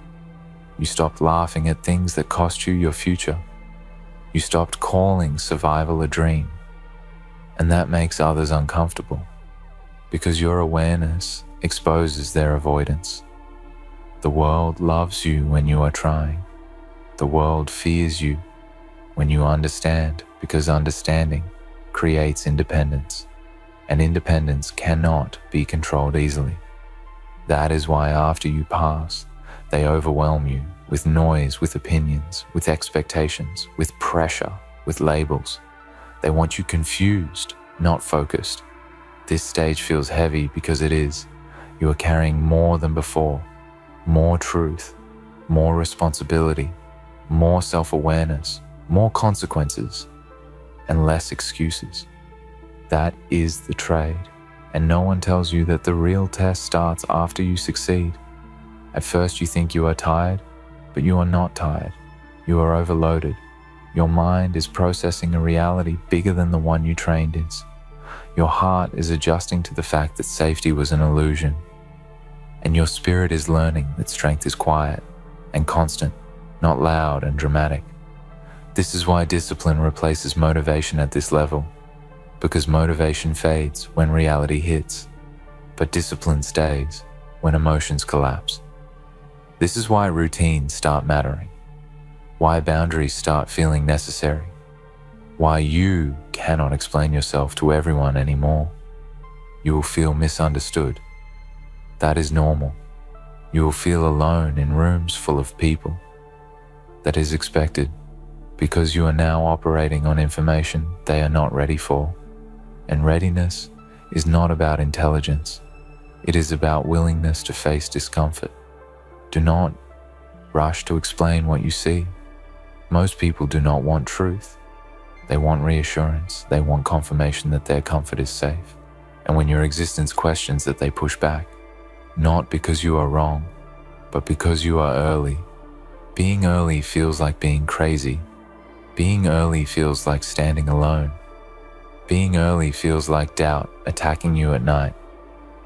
You stopped laughing at things that cost you your future. You stopped calling survival a dream. And that makes others uncomfortable, because your awareness exposes their avoidance. The world loves you when you are trying. The world fears you when you understand, because understanding creates independence, and independence cannot be controlled easily. That is why after you pass, they overwhelm you with noise, with opinions, with expectations, with pressure, with labels. They want you confused, not focused. This stage feels heavy because it is. You are carrying more than before, more truth, more responsibility, more self-awareness, more consequences, and less excuses. That is the trade, and no one tells you that the real test starts after you succeed. At first you think you are tired, but you are not tired. You are overloaded. Your mind is processing a reality bigger than the one you trained in. Your heart is adjusting to the fact that safety was an illusion. And your spirit is learning that strength is quiet and constant, not loud and dramatic. This is why discipline replaces motivation at this level, because motivation fades when reality hits, but discipline stays when emotions collapse. This is why routines start mattering, why boundaries start feeling necessary, why you cannot explain yourself to everyone anymore. You will feel misunderstood. That is normal. You will feel alone in rooms full of people. That is expected, because you are now operating on information they are not ready for. And readiness is not about intelligence. It is about willingness to face discomfort. Do not rush to explain what you see. Most people do not want truth. They want reassurance. They want confirmation that their comfort is safe. And when your existence questions that, they push back, not because you are wrong, but because you are early. Being early feels like being crazy. Being early feels like standing alone. Being early feels like doubt attacking you at night.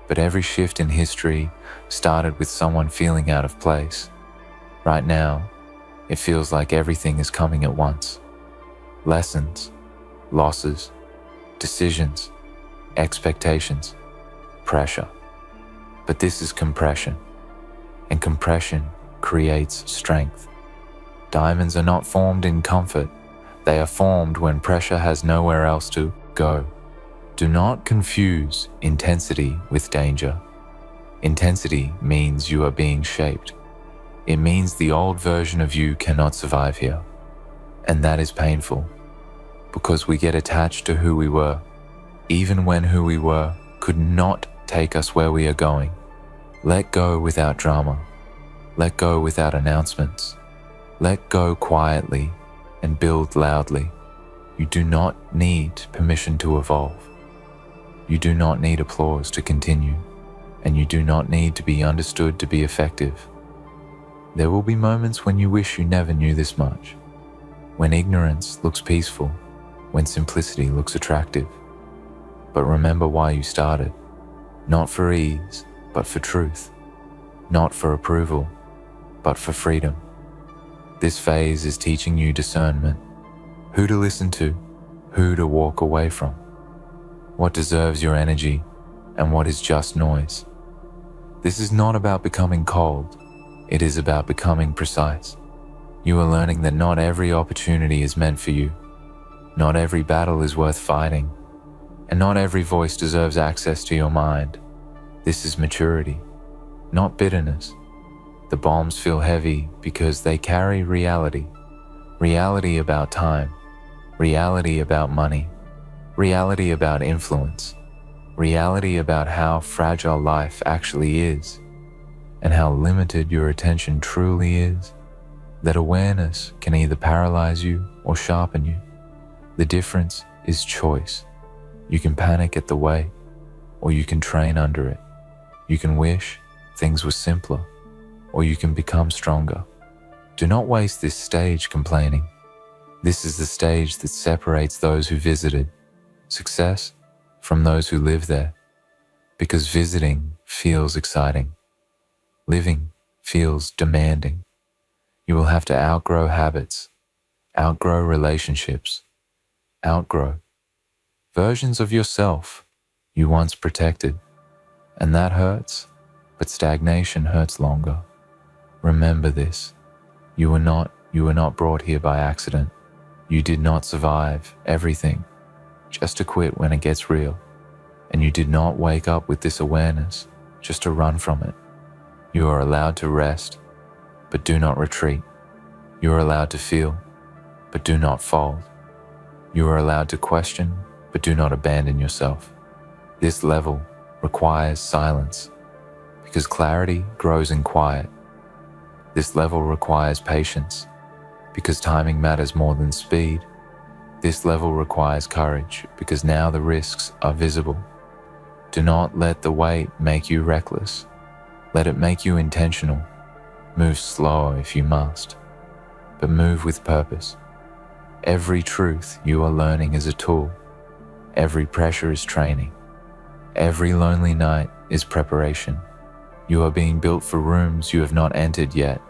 But every shift in history started with someone feeling out of place. Right now, it feels like everything is coming at once. Lessons, losses, decisions, expectations, pressure. But this is compression, and compression creates strength. Diamonds are not formed in comfort. They are formed when pressure has nowhere else to go. Do not confuse intensity with danger. Intensity means you are being shaped. It means the old version of you cannot survive here. And that is painful, because we get attached to who we were, even when who we were could not take us where we are going. Let go without drama. Let go without announcements. Let go quietly and build loudly. You do not need permission to evolve. You do not need applause to continue, and you do not need to be understood to be effective. There will be moments when you wish you never knew this much, when ignorance looks peaceful, when simplicity looks attractive. But remember why you started, not for ease, but for truth, not for approval, but for freedom. This phase is teaching you discernment, who to listen to, who to walk away from, what deserves your energy, and what is just noise. This is not about becoming cold. It is about becoming precise. You are learning that not every opportunity is meant for you. Not every battle is worth fighting. And not every voice deserves access to your mind. This is maturity, not bitterness. The bombs feel heavy because they carry reality. Reality about time. Reality about money. Reality about influence. Reality about how fragile life actually is, and how limited your attention truly is. That awareness can either paralyze you or sharpen you. The difference is choice. You can panic at the way, or you can train under it. You can wish things were simpler, or you can become stronger. Do not waste this stage complaining. This is the stage that separates those who visited success from those who live there, because visiting feels exciting. Living feels demanding. You will have to outgrow habits, outgrow relationships, outgrow versions of yourself you once protected. And that hurts, but stagnation hurts longer. Remember this. You were not brought here by accident. You did not survive everything just to quit when it gets real. And you did not wake up with this awareness just to run from it. You are allowed to rest, but do not retreat. You are allowed to feel, but do not fold. You are allowed to question, but do not abandon yourself. This level requires silence, because clarity grows in quiet. This level requires patience, because timing matters more than speed. This level requires courage, because now the risks are visible. Do not let the weight make you reckless. Let it make you intentional. Move slower if you must, but move with purpose. Every truth you are learning is a tool. Every pressure is training. Every lonely night is preparation. You are being built for rooms you have not entered yet,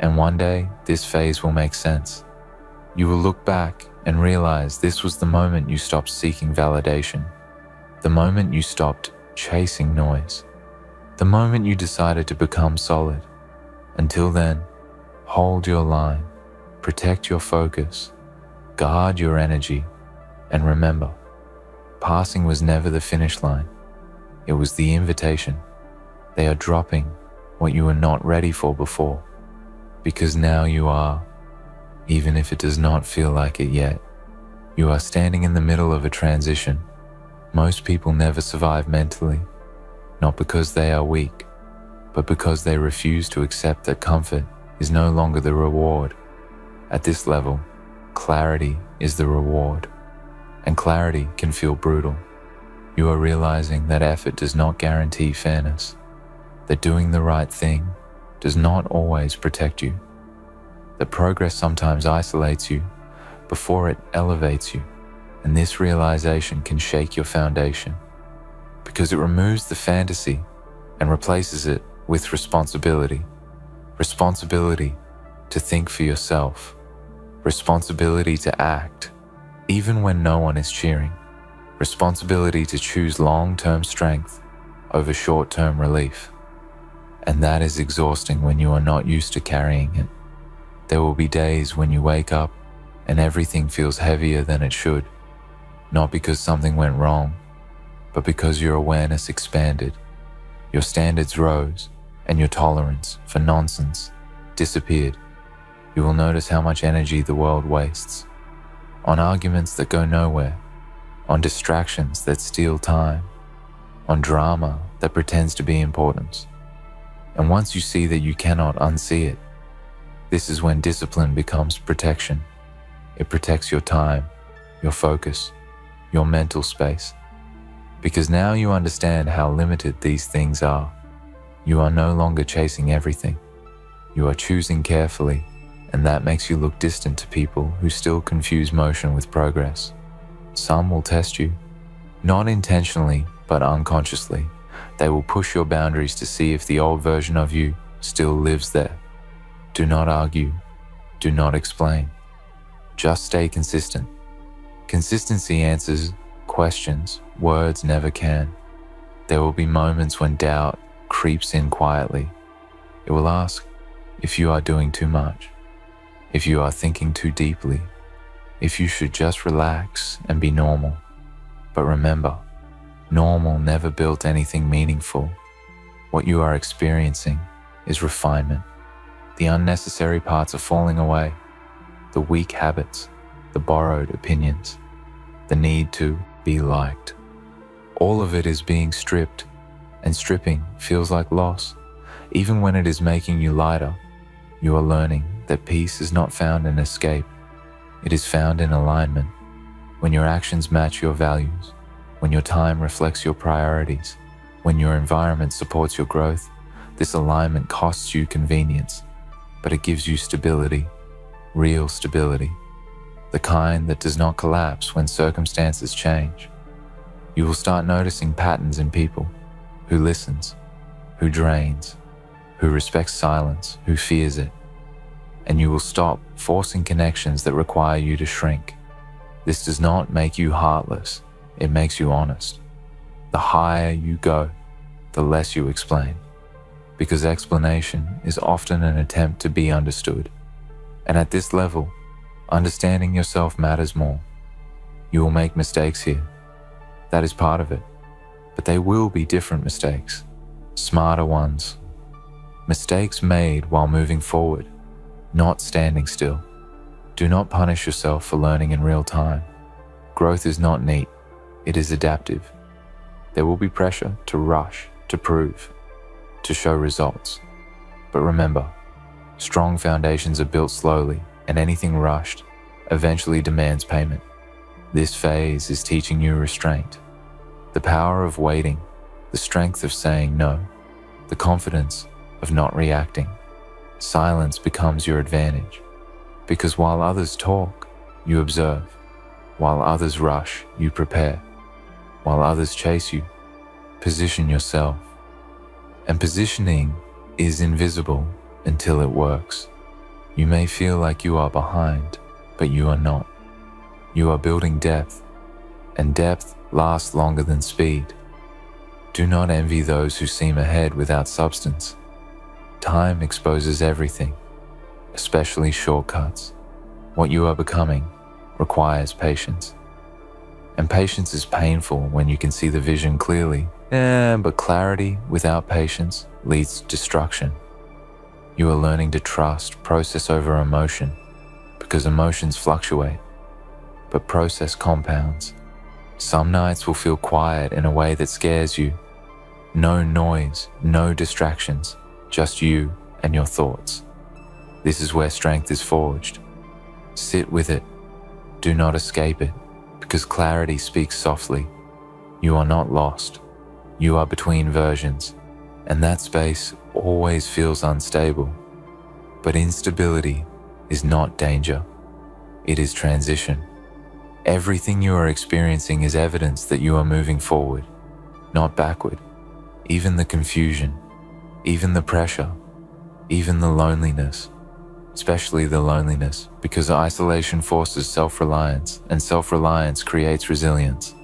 and one day this phase will make sense. You will look back and realize this was the moment you stopped seeking validation, the moment you stopped chasing noise, the moment you decided to become solid. Until then, hold your line, protect your focus, guard your energy, and remember, passing was never the finish line. It was the invitation. They are dropping what you were not ready for before, because now you are, even if it does not feel like it yet. You are standing in the middle of a transition. Most people never survive mentally, not because they are weak, but because they refuse to accept that comfort is no longer the reward. At this level, clarity is the reward, and clarity can feel brutal. You are realizing that effort does not guarantee fairness, that doing the right thing does not always protect you, that progress sometimes isolates you before it elevates you, and this realization can shake your foundation, because it removes the fantasy and replaces it with responsibility. Responsibility to think for yourself. Responsibility to act, even when no one is cheering. Responsibility to choose long-term strength over short-term relief. And that is exhausting when you are not used to carrying it. There will be days when you wake up and everything feels heavier than it should, not because something went wrong, but because your awareness expanded, your standards rose, and your tolerance for nonsense disappeared. You will notice how much energy the world wastes on arguments that go nowhere, on distractions that steal time, on drama that pretends to be important. And once you see that you cannot unsee it, this is when discipline becomes protection. It protects your time, your focus, your mental space. Because now you understand how limited these things are. You are no longer chasing everything. You are choosing carefully, and that makes you look distant to people who still confuse motion with progress. Some will test you, not intentionally, but unconsciously. They will push your boundaries to see if the old version of you still lives there. Do not argue. Do not explain. Just stay consistent. Consistency answers questions words never can. There will be moments when doubt creeps in quietly. It will ask if you are doing too much, if you are thinking too deeply, if you should just relax and be normal. But remember, normal never built anything meaningful. What you are experiencing is refinement. The unnecessary parts are falling away. The weak habits, the borrowed opinions, the need to be liked. All of it is being stripped, and stripping feels like loss. Even when it is making you lighter, you are learning that peace is not found in escape. It is found in alignment. When your actions match your values, when your time reflects your priorities, when your environment supports your growth, This alignment costs you convenience, but it gives you stability, real stability, the kind that does not collapse when circumstances change. You will start noticing patterns in people: who listens, who drains, who respects silence, who fears it. And you will stop forcing connections that require you to shrink. This does not make you heartless, it makes you honest. The higher you go, the less you explain, because explanation is often an attempt to be understood. And at this level, understanding yourself matters more. You will make mistakes here. That is part of it. But they will be different mistakes, smarter ones. Mistakes made while moving forward, not standing still. Do not punish yourself for learning in real time. Growth is not neat, it is adaptive. There will be pressure to rush, to prove, to show results. But remember, strong foundations are built slowly, and anything rushed eventually demands payment. This phase is teaching you restraint, the power of waiting, the strength of saying no, the confidence of not reacting. Silence becomes your advantage, because while others talk, you observe. While others rush, you prepare. While others chase you, position yourself. And positioning is invisible until it works. You may feel like you are behind, but you are not. You are building depth, and depth lasts longer than speed. Do not envy those who seem ahead without substance. Time exposes everything, especially shortcuts. What you are becoming requires patience. And patience is painful when you can see the vision clearly. But clarity without patience leads to destruction. You are learning to trust process over emotion, because emotions fluctuate, but process compounds. Some nights will feel quiet in a way that scares you. No noise, no distractions, just you and your thoughts. This is where strength is forged. Sit with it. Do not escape it, because clarity speaks softly. You are not lost. You are between versions, and that space always feels unstable. But instability is not danger. It is transition. Everything you are experiencing is evidence that you are moving forward, not backward. Even the confusion, even the pressure, even the loneliness, especially the loneliness, because isolation forces self-reliance, and self-reliance creates resilience.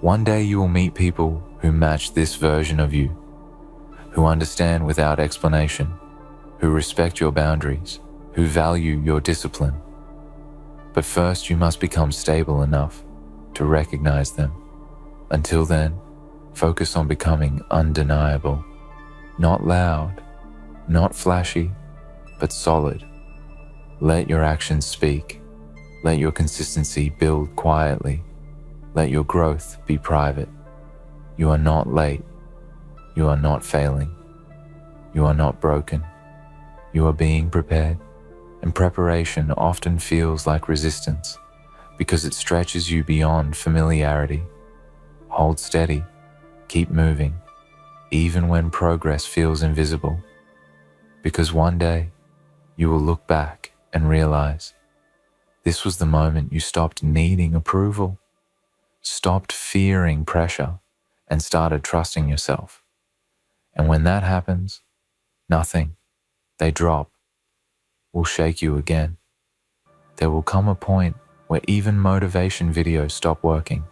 One day you will meet people who match this version of you, who understand without explanation, who respect your boundaries, who value your discipline. But first you must become stable enough to recognize them. Until then, focus on becoming undeniable, not loud, not flashy, but solid. Let your actions speak. Let your consistency build quietly. Let your growth be private. You are not late. You are not failing. You are not broken. You are being prepared, and preparation often feels like resistance because it stretches you beyond familiarity. Hold steady. Keep moving, even when progress feels invisible, because one day you will look back and realize this was the moment you stopped needing approval, stopped fearing pressure, and started trusting yourself. And when that happens, nothing, they drop, will shake you again. There will come a point where even motivation videos stop working,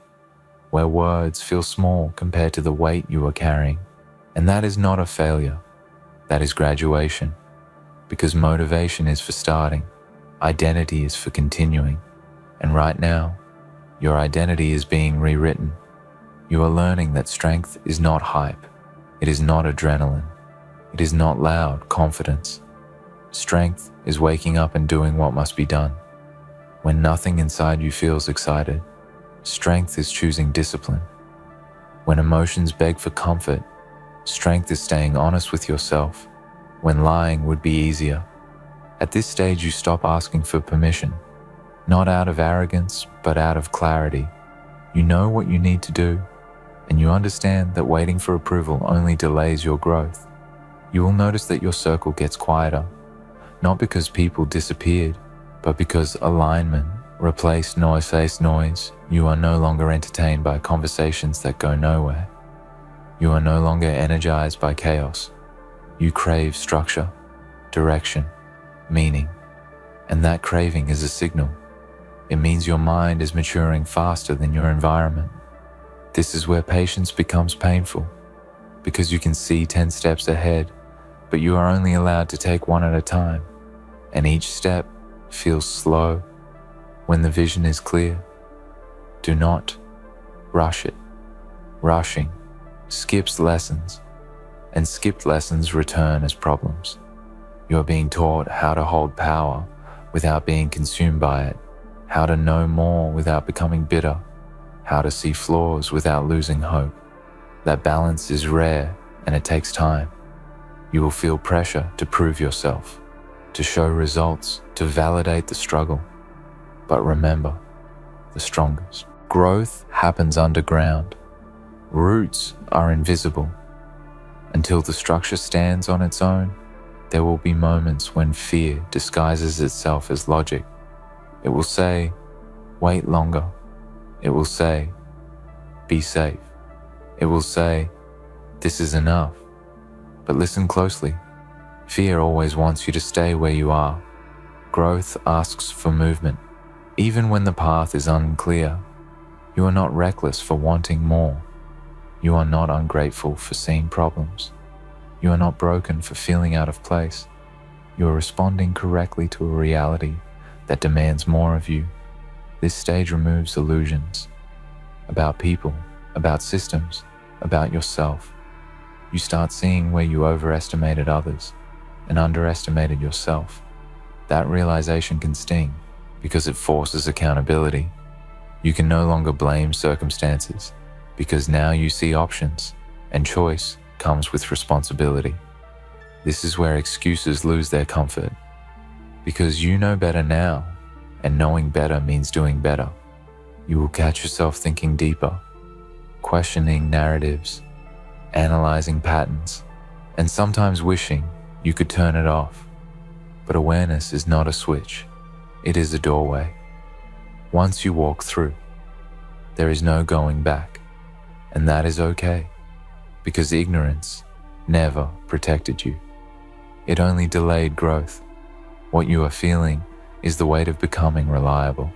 where words feel small compared to the weight you are carrying. And that is not a failure, that is graduation, because motivation is for starting, identity is for continuing, and right now, your identity is being rewritten. You are learning that strength is not hype, it is not adrenaline, it is not loud confidence. Strength is waking up and doing what must be done. When nothing inside you feels excited, strength is choosing discipline. When emotions beg for comfort, strength is staying honest with yourself when lying would be easier. At this stage, you stop asking for permission, not out of arrogance, but out of clarity. You know what you need to do, and you understand that waiting for approval only delays your growth. You will notice that your circle gets quieter, not because people disappeared, but because alignment replaced noise-faced noise. You are no longer entertained by conversations that go nowhere. You are no longer energized by chaos. You crave structure, direction, meaning, and that craving is a signal. It means your mind is maturing faster than your environment. This is where patience becomes painful, because you can see 10 steps ahead, but you are only allowed to take one at a time, and each step feels slow. When the vision is clear, do not rush it. Rushing skips lessons, and skipped lessons return as problems. You are being taught how to hold power without being consumed by it, how to know more without becoming bitter, how to see flaws without losing hope. That balance is rare and it takes time. You will feel pressure to prove yourself, to show results, to validate the struggle. But remember, the strongest growth happens underground. Roots are invisible. Until the structure stands on its own, there will be moments when fear disguises itself as logic. It will say, wait longer. It will say, be safe. It will say, this is enough. But listen closely. Fear always wants you to stay where you are. Growth asks for movement. Even when the path is unclear, you are not reckless for wanting more. You are not ungrateful for seeing problems. You are not broken for feeling out of place. You are responding correctly to a reality that demands more of you. This stage removes illusions about people, about systems, about yourself. You start seeing where you overestimated others and underestimated yourself. That realization can sting because it forces accountability. You can no longer blame circumstances because now you see options, and choice comes with responsibility. This is where excuses lose their comfort, because you know better now, and knowing better means doing better. You will catch yourself thinking deeper, questioning narratives, analyzing patterns, and sometimes wishing you could turn it off. But awareness is not a switch, it is a doorway. Once you walk through, there is no going back, and that is okay, because ignorance never protected you. It only delayed growth. What you are feeling is the weight of becoming reliable,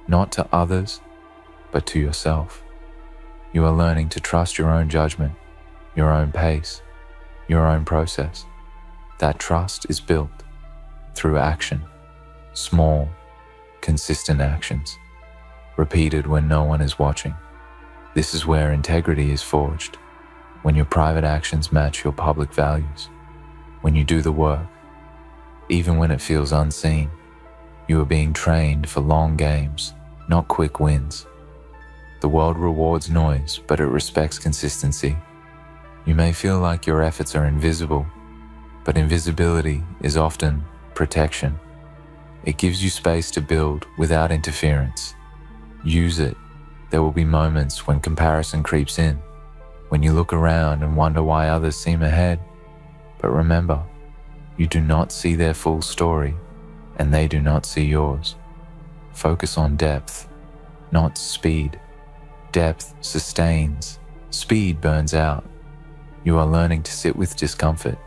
not to others, but to yourself. You are learning to trust your own judgment, your own pace, your own process. That trust is built through action, small, consistent actions, repeated when no one is watching. This is where integrity is forged, when your private actions match your public values, when you do the work, even when it feels unseen. You are being trained for long games, not quick wins. The world rewards noise, but it respects consistency. You may feel like your efforts are invisible, but invisibility is often protection. It gives you space to build without interference. Use it. There will be moments when comparison creeps in, when you look around and wonder why others seem ahead. But remember, you do not see their full story, and they do not see yours. Focus on depth, not speed. Depth sustains, speed burns out. You are learning to sit with discomfort,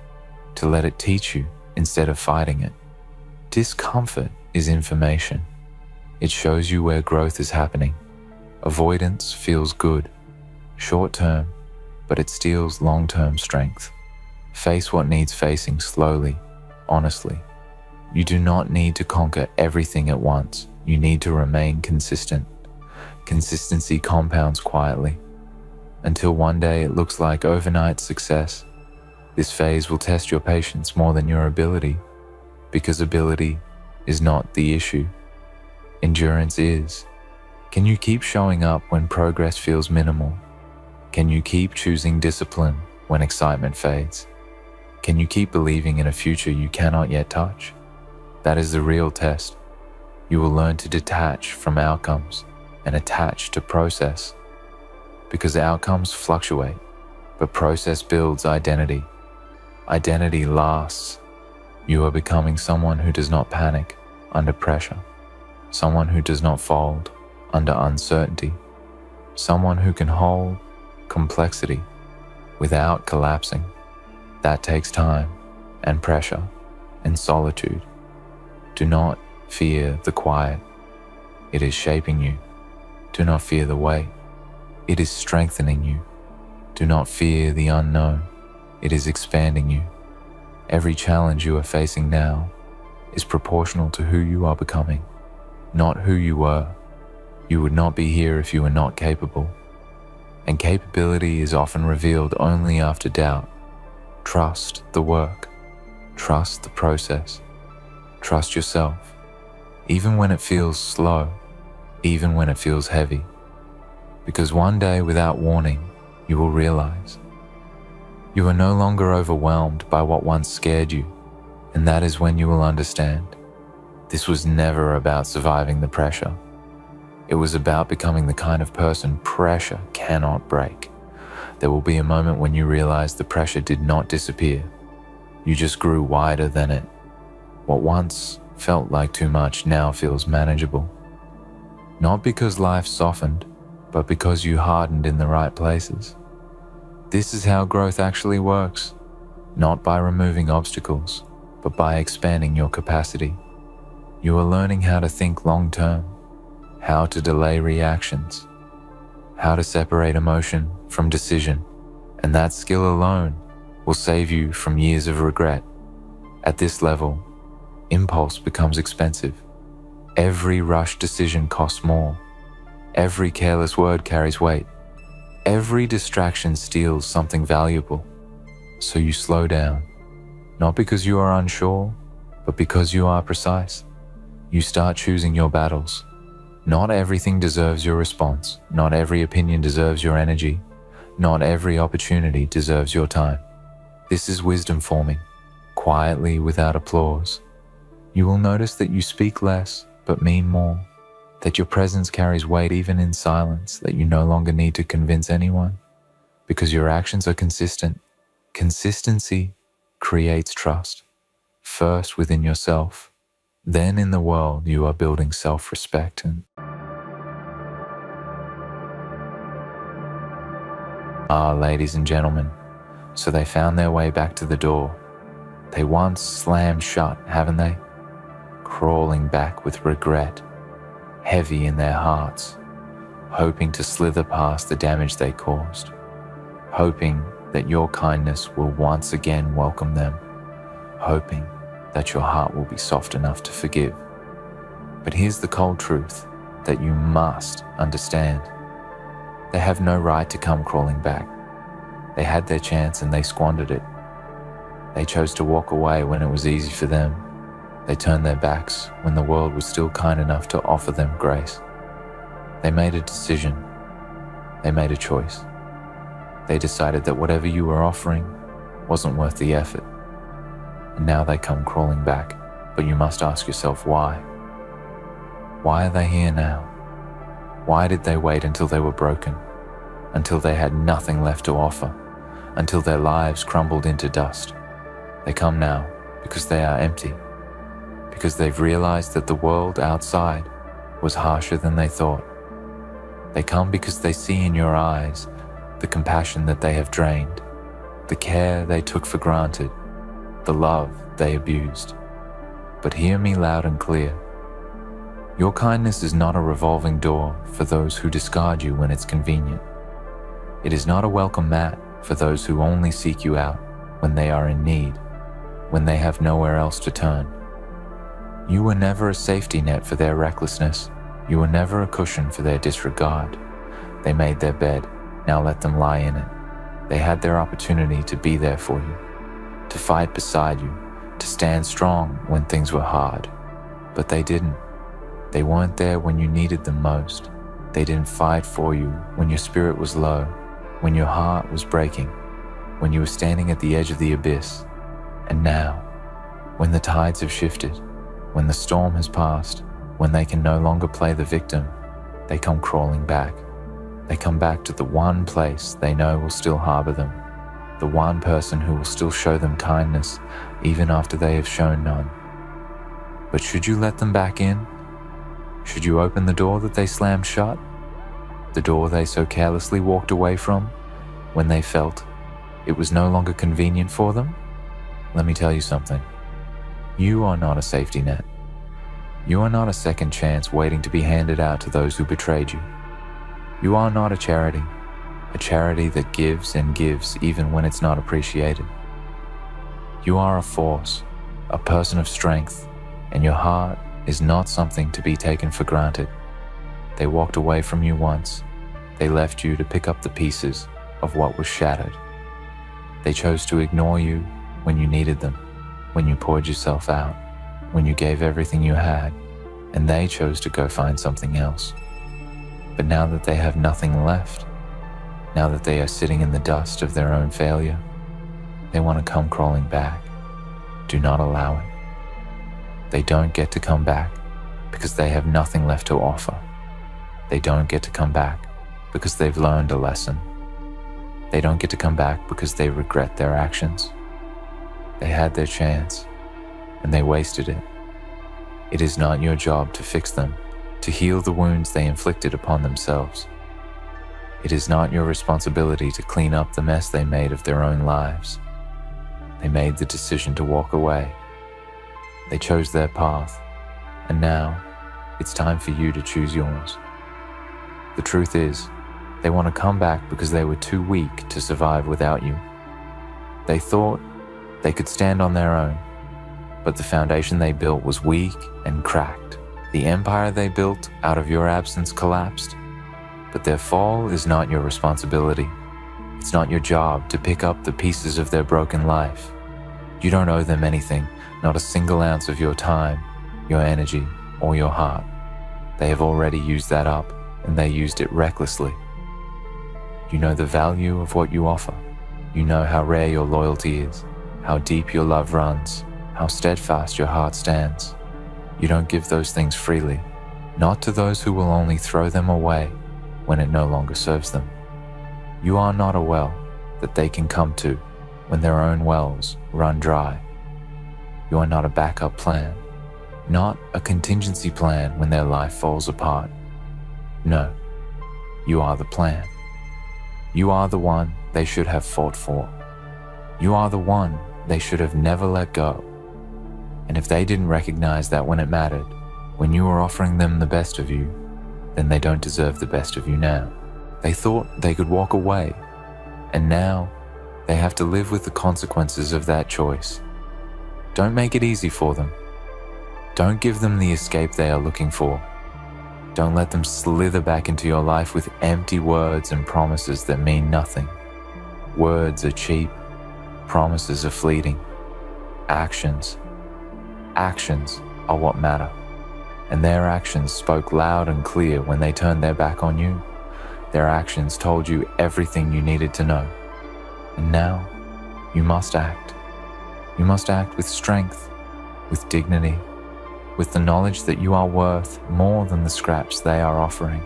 to let it teach you instead of fighting it. Discomfort is information. It shows you where growth is happening. Avoidance feels good, short-term, but it steals long-term strength. Face what needs facing slowly, honestly. You do not need to conquer everything at once. You need to remain consistent. Consistency compounds quietly, until one day it looks like overnight success. This phase will test your patience more than your ability, because ability is not the issue. Endurance is. Can you keep showing up when progress feels minimal? Can you keep choosing discipline when excitement fades? Can you keep believing in a future you cannot yet touch? That is the real test. You will learn to detach from outcomes and attach to process, because outcomes fluctuate, but process builds identity. Identity lasts. You are becoming someone who does not panic under pressure, someone who does not fold under uncertainty, someone who can hold complexity without collapsing. That takes time and pressure and solitude. Do not fear the quiet. It is shaping you. Do not fear the weight. It is strengthening you. Do not fear the unknown. It is expanding you. Every challenge you are facing now is proportional to who you are becoming, not who you were. You would not be here if you were not capable. And capability is often revealed only after doubt. Trust the work. Trust the process. Trust yourself, even when it feels slow, even when it feels heavy. Because one day, without warning, you will realize you are no longer overwhelmed by what once scared you, and that is when you will understand this was never about surviving the pressure. It was about becoming the kind of person pressure cannot break. There will be a moment when you realize the pressure did not disappear. You just grew wider than it. What once felt like too much now feels manageable. Not because life softened, but because you hardened in the right places. This is how growth actually works, not by removing obstacles, but by expanding your capacity. You are learning how to think long-term, how to delay reactions, how to separate emotion from decision, and that skill alone will save you from years of regret. At this level, impulse becomes expensive. Every rushed decision costs more. Every careless word carries weight. Every distraction steals something valuable. So you slow down, not because you are unsure, but because you are precise. You start choosing your battles. Not everything deserves your response. Not every opinion deserves your energy. Not every opportunity deserves your time. This is wisdom forming, quietly without applause. You will notice that you speak less, but mean more. That your presence carries weight even in silence, that you no longer need to convince anyone, because your actions are consistent. Consistency creates trust, first within yourself, then in the world. You are building self-respect. And ladies and gentlemen, so they found their way back to the door. They once slammed shut, haven't they? Crawling back with regret, heavy in their hearts, hoping to slither past the damage they caused, hoping that your kindness will once again welcome them, hoping that your heart will be soft enough to forgive. But here's the cold truth that you must understand. They have no right to come crawling back. They had their chance and they squandered it. They chose to walk away when it was easy for them. They turned their backs when the world was still kind enough to offer them grace. They made a decision. They made a choice. They decided that whatever you were offering wasn't worth the effort. And now they come crawling back. But you must ask yourself why. Why are they here now? Why did they wait until they were broken? Until they had nothing left to offer? Until their lives crumbled into dust? They come now because they are empty. Because they've realized that the world outside was harsher than they thought. They come because they see in your eyes the compassion that they have drained, the care they took for granted, the love they abused. But hear me loud and clear. Your kindness is not a revolving door for those who discard you when it's convenient. It is not a welcome mat for those who only seek you out when they are in need, when they have nowhere else to turn. You were never a safety net for their recklessness. You were never a cushion for their disregard. They made their bed, now let them lie in it. They had their opportunity to be there for you, to fight beside you, to stand strong when things were hard. But they didn't. They weren't there when you needed them most. They didn't fight for you when your spirit was low, when your heart was breaking, when you were standing at the edge of the abyss. And now, when the tides have shifted, when the storm has passed, when they can no longer play the victim, they come crawling back. They come back to the one place they know will still harbor them. the one person who will still show them kindness even after they have shown none. But should you let them back in? Should you open the door that they slammed shut? The door they so carelessly walked away from when they felt it was no longer convenient for them? Let me tell you something. You are not a safety net. You are not a second chance waiting to be handed out to those who betrayed you. You are not a charity that gives and gives even when it's not appreciated. You are a force, a person of strength, and your heart is not something to be taken for granted. They walked away from you once. They left you to pick up the pieces of what was shattered. They chose to ignore you when you needed them, when you poured yourself out, when you gave everything you had, and they chose to go find something else. But now that they have nothing left, now that they are sitting in the dust of their own failure, they want to come crawling back. Do not allow it. They don't get to come back because they have nothing left to offer. They don't get to come back because they've learned a lesson. They don't get to come back because they regret their actions. They had their chance, and they wasted it. It is not your job to fix them, to heal the wounds they inflicted upon themselves. It is not your responsibility to clean up the mess they made of their own lives. They made the decision to walk away. They chose their path, and now it's time for you to choose yours. The truth is, they want to come back because they were too weak to survive without you. They thought they could stand on their own, but the foundation they built was weak and cracked. The empire they built out of your absence collapsed, but their fall is not your responsibility. It's not your job to pick up the pieces of their broken life. You don't owe them anything, not a single ounce of your time, your energy, or your heart. They have already used that up, and they used it recklessly. You know the value of what you offer. You know how rare your loyalty is, how deep your love runs, how steadfast your heart stands. You don't give those things freely, not to those who will only throw them away when it no longer serves them. You are not a well that they can come to when their own wells run dry. You are not a backup plan, not a contingency plan when their life falls apart. No, you are the plan. You are the one they should have fought for. You are the one they should have never let go. And if they didn't recognize that when it mattered, when you were offering them the best of you, then they don't deserve the best of you now. They thought they could walk away, and now they have to live with the consequences of that choice. Don't make it easy for them. Don't give them the escape they are looking for. Don't let them slither back into your life with empty words and promises that mean nothing. Words are cheap. Promises are fleeting. Actions are what matter. And their actions spoke loud and clear when they turned their back on you. Their actions told you everything you needed to know. And now, you must act. You must act with strength, with dignity, with the knowledge that you are worth more than the scraps they are offering.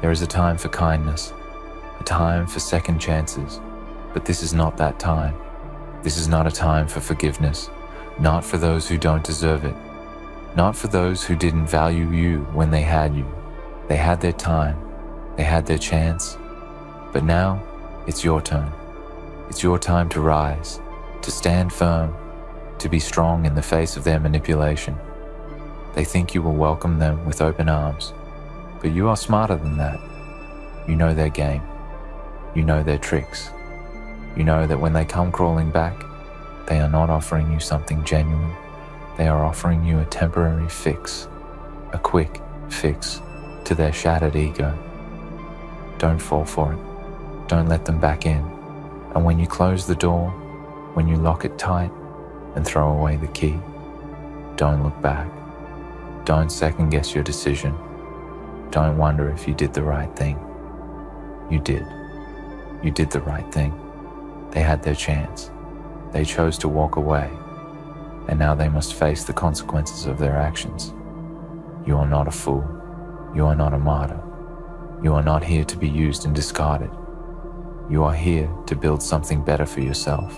There is a time for kindness, a time for second chances, but this is not that time. This is not a time for forgiveness, not for those who don't deserve it, not for those who didn't value you when they had you. They had their time, they had their chance, but now it's your turn. It's your time to rise, to stand firm, to be strong in the face of their manipulation. They think you will welcome them with open arms, but you are smarter than that. You know their game. You know their tricks. You know that when they come crawling back, they are not offering you something genuine. They are offering you a temporary fix, a quick fix to their shattered ego. Don't fall for it. Don't let them back in. And when you close the door, when you lock it tight and throw away the key, don't look back. Don't second guess your decision. Don't wonder if you did the right thing. You did. You did the right thing. They had their chance. They chose to walk away, and now they must face the consequences of their actions. You are not a fool. You are not a martyr. You are not here to be used and discarded. You are here to build something better for yourself,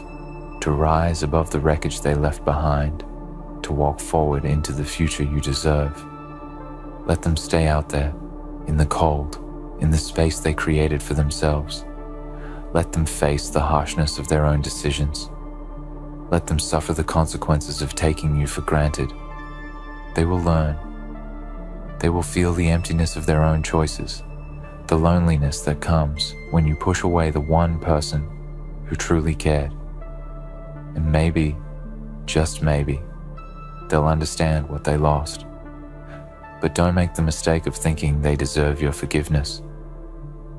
to rise above the wreckage they left behind, to walk forward into the future you deserve. Let them stay out there, in the cold, in the space they created for themselves. Let them face the harshness of their own decisions. Let them suffer the consequences of taking you for granted. They will learn. They will feel the emptiness of their own choices, the loneliness that comes when you push away the one person who truly cared. And maybe, just maybe, they'll understand what they lost. But don't make the mistake of thinking they deserve your forgiveness.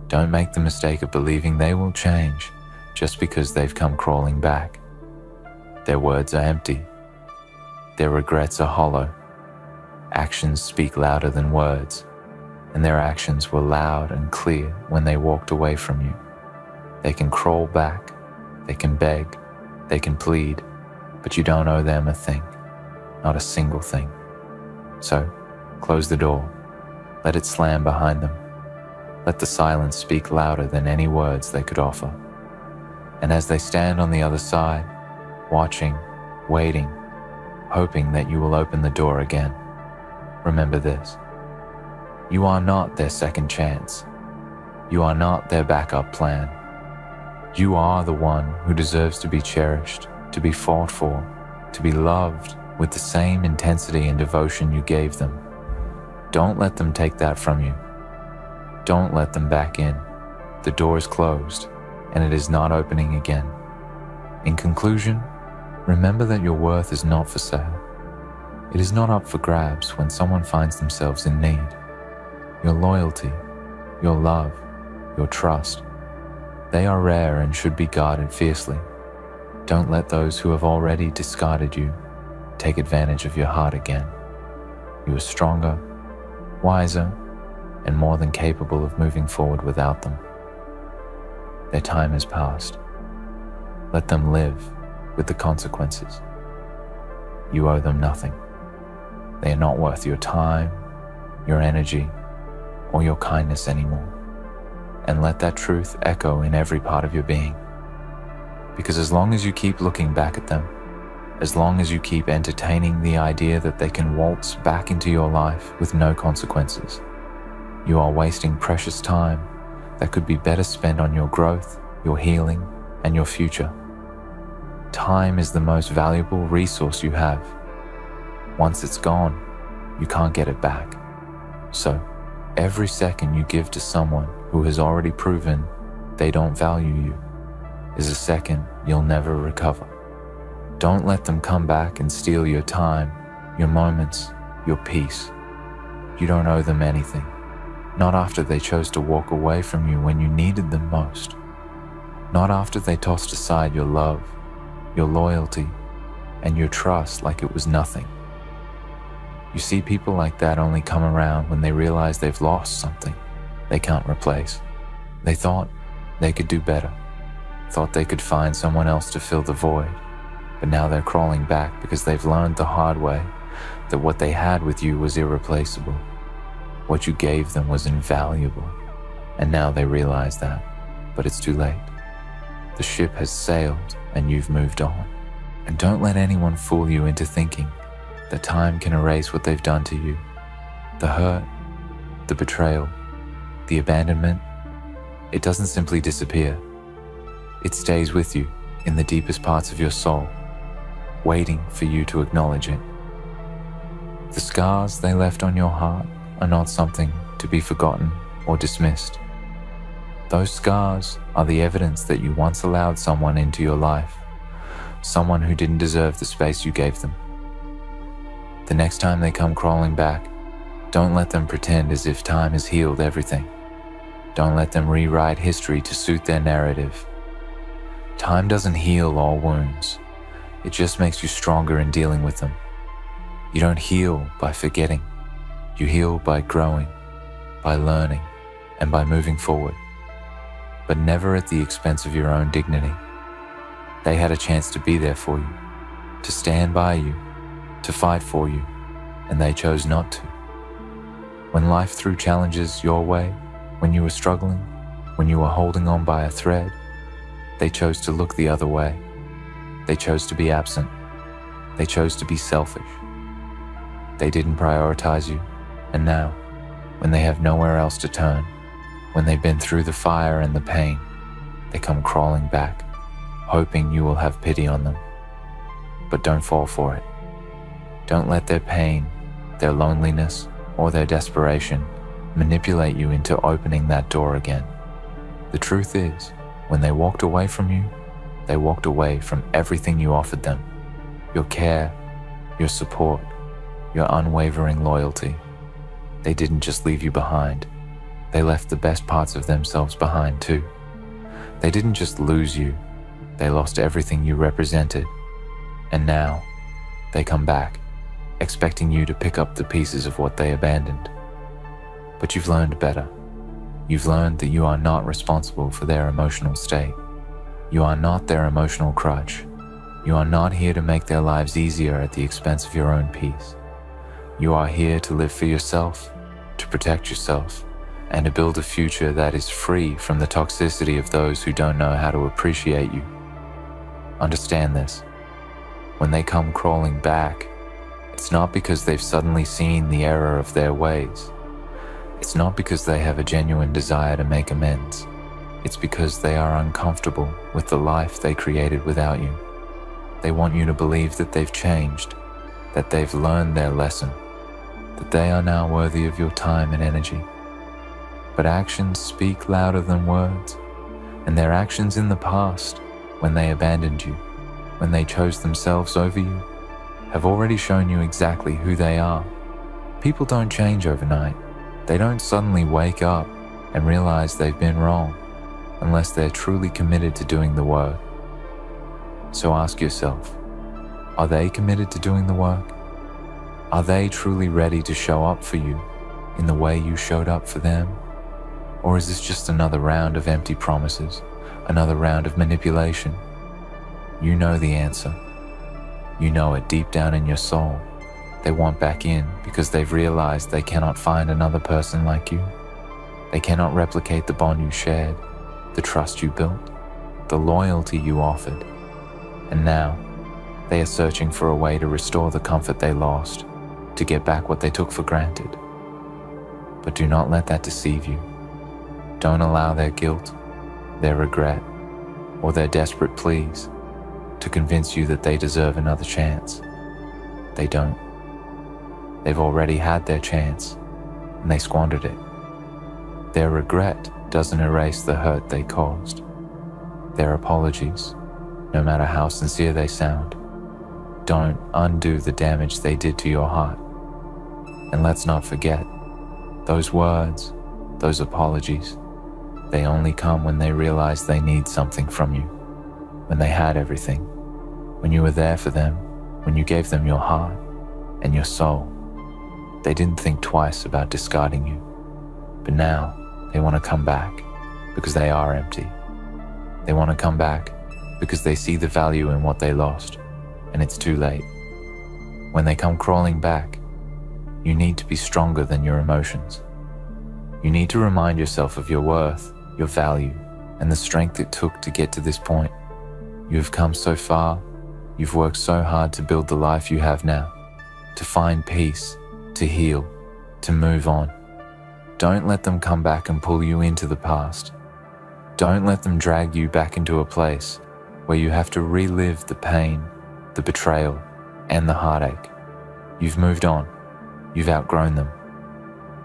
Don't make the mistake of believing they will change just because they've come crawling back. Their words are empty. Their regrets are hollow. Actions speak louder than words, and their actions were loud and clear when they walked away from you. They can crawl back, they can beg, they can plead, but you don't owe them a thing, not a single thing. So, close the door. Let it slam behind them. Let the silence speak louder than any words they could offer. And as they stand on the other side, watching, waiting, hoping that you will open the door again, remember this. You are not their second chance. You are not their backup plan. You are the one who deserves to be cherished, to be fought for, to be loved with the same intensity and devotion you gave them. Don't let them take that from you. Don't let them back in. The door is closed, and it is not opening again. In conclusion, remember that your worth is not for sale. It is not up for grabs when someone finds themselves in need. Your loyalty, your love, your trust, they are rare and should be guarded fiercely. Don't let those who have already discarded you take advantage of your heart again. You are stronger, wiser, and more than capable of moving forward without them. Their time has passed. Let them live with the consequences. You owe them nothing. They are not worth your time, your energy, or your kindness anymore. And let that truth echo in every part of your being. Because as long as you keep looking back at them, as long as you keep entertaining the idea that they can waltz back into your life with no consequences, you are wasting precious time that could be better spent on your growth, your healing, and your future. Time is the most valuable resource you have. Once it's gone, you can't get it back. So, every second you give to someone who has already proven they don't value you is a second you'll never recover. Don't let them come back and steal your time, your moments, your peace. You don't owe them anything. Not after they chose to walk away from you when you needed them most. Not after they tossed aside your love, your loyalty, and your trust like it was nothing. You see, people like that only come around when they realize they've lost something they can't replace. They thought they could do better, thought they could find someone else to fill the void, but now they're crawling back because they've learned the hard way that what they had with you was irreplaceable. What you gave them was invaluable, and now they realize that, but it's too late. The ship has sailed and you've moved on. And don't let anyone fool you into thinking that time can erase what they've done to you. The hurt, the betrayal, the abandonment, it doesn't simply disappear. It stays with you in the deepest parts of your soul, waiting for you to acknowledge it. The scars they left on your heart are not something to be forgotten or dismissed. Those scars are the evidence that you once allowed someone into your life, someone who didn't deserve the space you gave them. The next time they come crawling back, don't let them pretend as if time has healed everything. Don't let them rewrite history to suit their narrative. Time doesn't heal all wounds. It just makes you stronger in dealing with them. You don't heal by forgetting. You heal by growing, by learning, and by moving forward. But never at the expense of your own dignity. They had a chance to be there for you, to stand by you, to fight for you, and they chose not to. When life threw challenges your way, when you were struggling, When you were holding on by a thread, they chose to look the other way. They chose to be absent. They chose to be selfish. They didn't prioritize you, and now, when they have nowhere else to turn, when they've been through the fire and the pain, they come crawling back, hoping you will have pity on them. But don't fall for it. Don't let their pain, their loneliness, or their desperation manipulate you into opening that door again. The truth is, when they walked away from you, they walked away from everything you offered them. Your care, your support, your unwavering loyalty. They didn't just leave you behind. They left the best parts of themselves behind too. They didn't just lose you. They lost everything you represented. And now, they come back, expecting you to pick up the pieces of what they abandoned. But you've learned better. You've learned that you are not responsible for their emotional state. You are not their emotional crutch. You are not here to make their lives easier at the expense of your own peace. You are here to live for yourself, to protect yourself, and to build a future that is free from the toxicity of those who don't know how to appreciate you. Understand this. When they come crawling back, it's not because they've suddenly seen the error of their ways. It's not because they have a genuine desire to make amends. It's because they are uncomfortable with the life they created without you. They want you to believe that they've changed, that they've learned their lesson, that they are now worthy of your time and energy. But actions speak louder than words, and their actions in the past, when they abandoned you, when they chose themselves over you, have already shown you exactly who they are. People don't change overnight. They don't suddenly wake up and realize they've been wrong unless they're truly committed to doing the work. So ask yourself, are they committed to doing the work? Are they truly ready to show up for you in the way you showed up for them? Or is this just another round of empty promises, another round of manipulation? You know the answer. You know it deep down in your soul. They want back in because they've realized they cannot find another person like you. They cannot replicate the bond you shared, the trust you built, the loyalty you offered. And now, they are searching for a way to restore the comfort they lost, to get back what they took for granted. But do not let that deceive you. Don't allow their guilt, their regret, or their desperate pleas to convince you that they deserve another chance. They don't. They've already had their chance, and they squandered it. Their regret doesn't erase the hurt they caused. Their apologies, no matter how sincere they sound, don't undo the damage they did to your heart. And let's not forget, those words, those apologies, they only come when they realize they need something from you, when they had everything, when you were there for them, when you gave them your heart and your soul. They didn't think twice about discarding you, but now they want to come back because they are empty. They want to come back because they see the value in what they lost, and it's too late. When they come crawling back, you need to be stronger than your emotions. You need to remind yourself of your worth, your value, and the strength it took to get to this point. You have come so far, you've worked so hard to build the life you have now, to find peace, to heal, to move on. Don't let them come back and pull you into the past. Don't let them drag you back into a place where you have to relive the pain, the betrayal, and the heartache. You've moved on. You've outgrown them.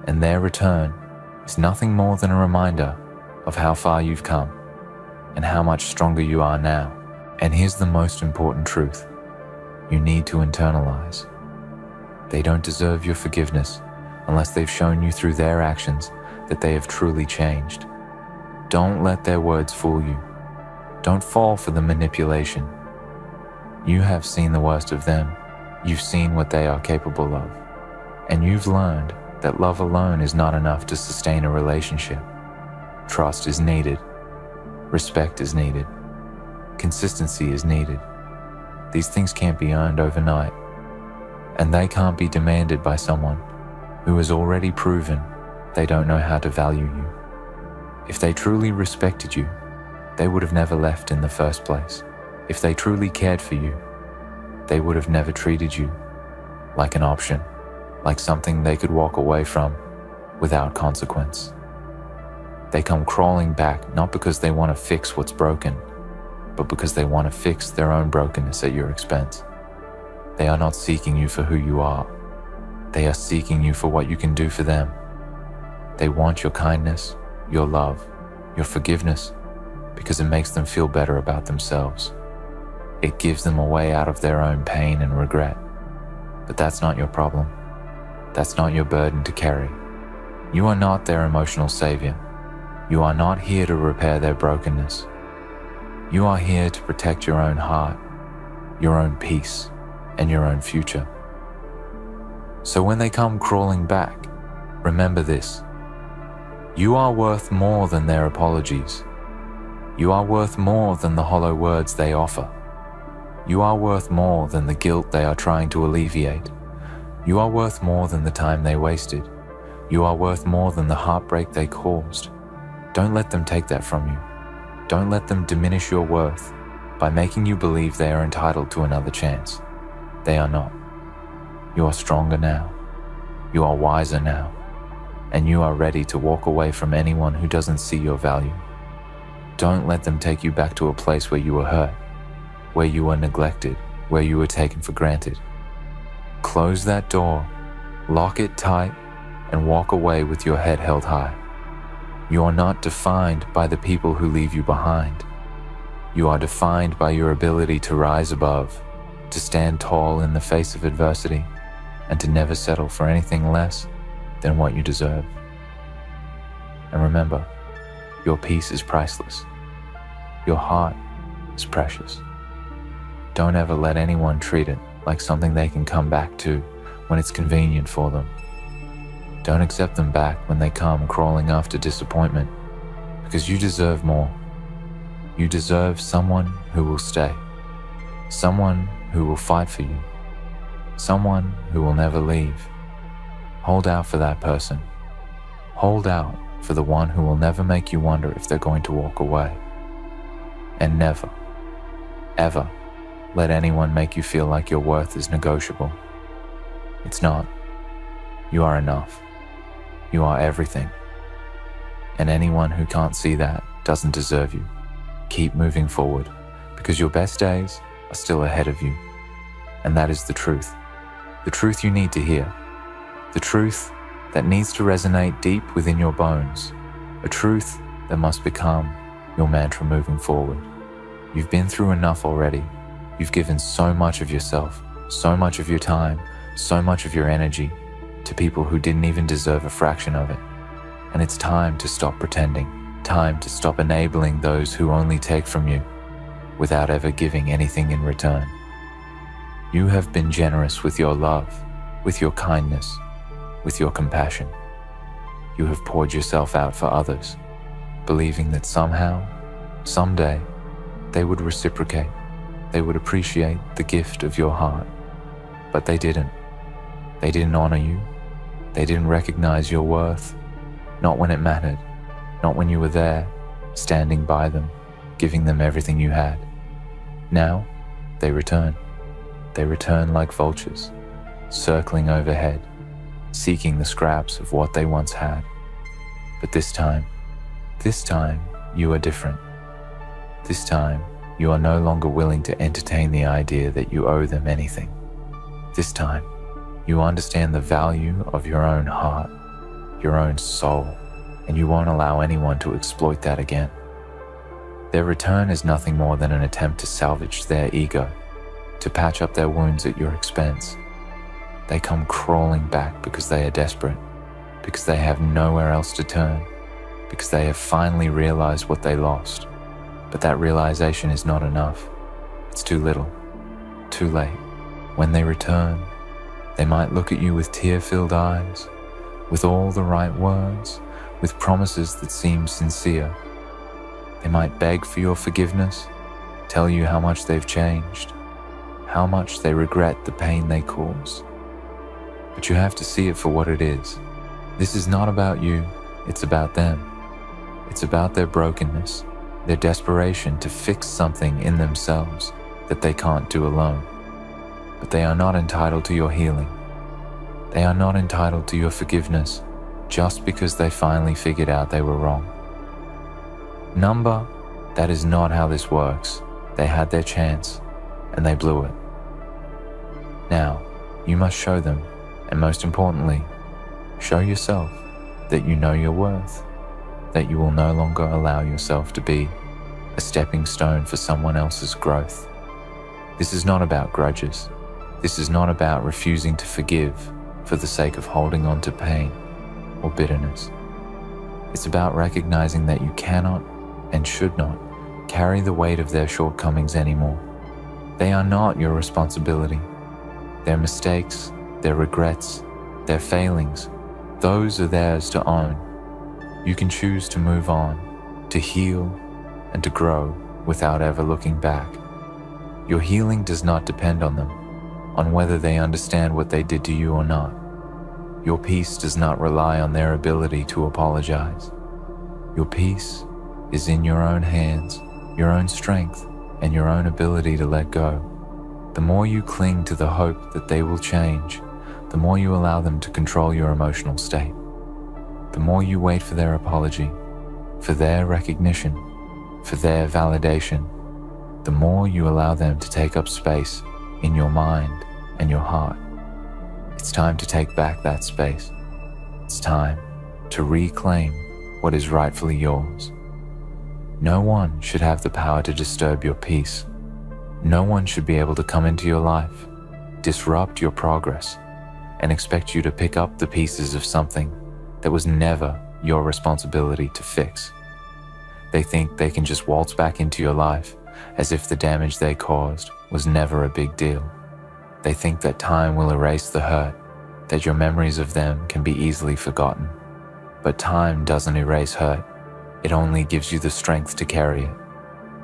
And their return is nothing more than a reminder of how far you've come and how much stronger you are now. And here's the most important truth you need to internalize. They don't deserve your forgiveness unless they've shown you through their actions that they have truly changed. Don't let their words fool you. Don't fall for the manipulation. You have seen the worst of them. You've seen what they are capable of. And you've learned that love alone is not enough to sustain a relationship. Trust is needed. Respect is needed. Consistency is needed. These things can't be earned overnight, and they can't be demanded by someone who has already proven they don't know how to value you. If they truly respected you, they would have never left in the first place. If they truly cared for you, they would have never treated you like an option, like something they could walk away from without consequence. They come crawling back not because they want to fix what's broken, but because they want to fix their own brokenness at your expense. They are not seeking you for who you are. They are seeking you for what you can do for them. They want your kindness, your love, your forgiveness, because it makes them feel better about themselves. It gives them a way out of their own pain and regret. But that's not your problem. That's not your burden to carry. You are not their emotional savior. You are not here to repair their brokenness. You are here to protect your own heart, your own peace, and your own future. So when they come crawling back, remember this. You are worth more than their apologies. You are worth more than the hollow words they offer. You are worth more than the guilt they are trying to alleviate. You are worth more than the time they wasted. You are worth more than the heartbreak they caused. Don't let them take that from you. Don't let them diminish your worth by making you believe they are entitled to another chance. They are not. You are stronger now. You are wiser now. And you are ready to walk away from anyone who doesn't see your value. Don't let them take you back to a place where you were hurt, where you were neglected, where you were taken for granted. Close that door, lock it tight, and walk away with your head held high. You are not defined by the people who leave you behind. You are defined by your ability to rise above, to stand tall in the face of adversity, and to never settle for anything less than what you deserve. And remember, your peace is priceless. Your heart is precious. Don't ever let anyone treat it like something they can come back to when it's convenient for them. Don't accept them back when they come crawling after disappointment, because you deserve more. You deserve someone who will stay, someone who will fight for you, someone who will never leave. Hold out for that person. Hold out for the one who will never make you wonder if they're going to walk away. And never, ever let anyone make you feel like your worth is negotiable. It's not. You are enough. You are everything. And anyone who can't see that doesn't deserve you. Keep moving forward, because your best days are still ahead of you. And that is the truth you need to hear. The truth that needs to resonate deep within your bones. A truth that must become your mantra moving forward. You've been through enough already. You've given so much of yourself, so much of your time, so much of your energy to people who didn't even deserve a fraction of it. And it's time to stop pretending. Time to stop enabling those who only take from you without ever giving anything in return. You have been generous with your love, with your kindness, with your compassion. You have poured yourself out for others, believing that somehow, someday, they would reciprocate. They would appreciate the gift of your heart. But they didn't. They didn't honor you. They didn't recognize your worth. Not when it mattered. Not when you were there, standing by them, giving them everything you had. Now, they return. They return like vultures, circling overhead, seeking the scraps of what they once had. But this time, you are different. This time, you are no longer willing to entertain the idea that you owe them anything. This time, you understand the value of your own heart, your own soul, and you won't allow anyone to exploit that again. Their return is nothing more than an attempt to salvage their ego, to patch up their wounds at your expense. They come crawling back because they are desperate, because they have nowhere else to turn, because they have finally realized what they lost. But that realization is not enough. It's too little, too late. When they return, they might look at you with tear-filled eyes, with all the right words, with promises that seem sincere. They might beg for your forgiveness, tell you how much they've changed, how much they regret the pain they caused. But you have to see it for what it is. This is not about you, it's about them. It's about their brokenness, their desperation to fix something in themselves that they can't do alone. But they are not entitled to your healing. They are not entitled to your forgiveness just because they finally figured out they were wrong. Number, that is not how this works. They had their chance and they blew it. Now, you must show them, and most importantly, show yourself that you know your worth, that you will no longer allow yourself to be a stepping stone for someone else's growth. This is not about grudges. This is not about refusing to forgive for the sake of holding on to pain or bitterness. It's about recognizing that you cannot and should not carry the weight of their shortcomings anymore. They are not your responsibility. Their mistakes, their regrets, their failings, those are theirs to own. You can choose to move on, to heal, and to grow without ever looking back. Your healing does not depend on them, on whether they understand what they did to you or not. Your peace does not rely on their ability to apologize. Your peace is in your own hands, your own strength, and your own ability to let go. The more you cling to the hope that they will change, the more you allow them to control your emotional state. The more you wait for their apology, for their recognition, for their validation, the more you allow them to take up space in your mind and your heart. It's time to take back that space. It's time to reclaim what is rightfully yours. No one should have the power to disturb your peace. No one should be able to come into your life, disrupt your progress, and expect you to pick up the pieces of something that was never your responsibility to fix. They think they can just waltz back into your life as if the damage they caused was never a big deal. They think that time will erase the hurt, that your memories of them can be easily forgotten. But time doesn't erase hurt. It only gives you the strength to carry it.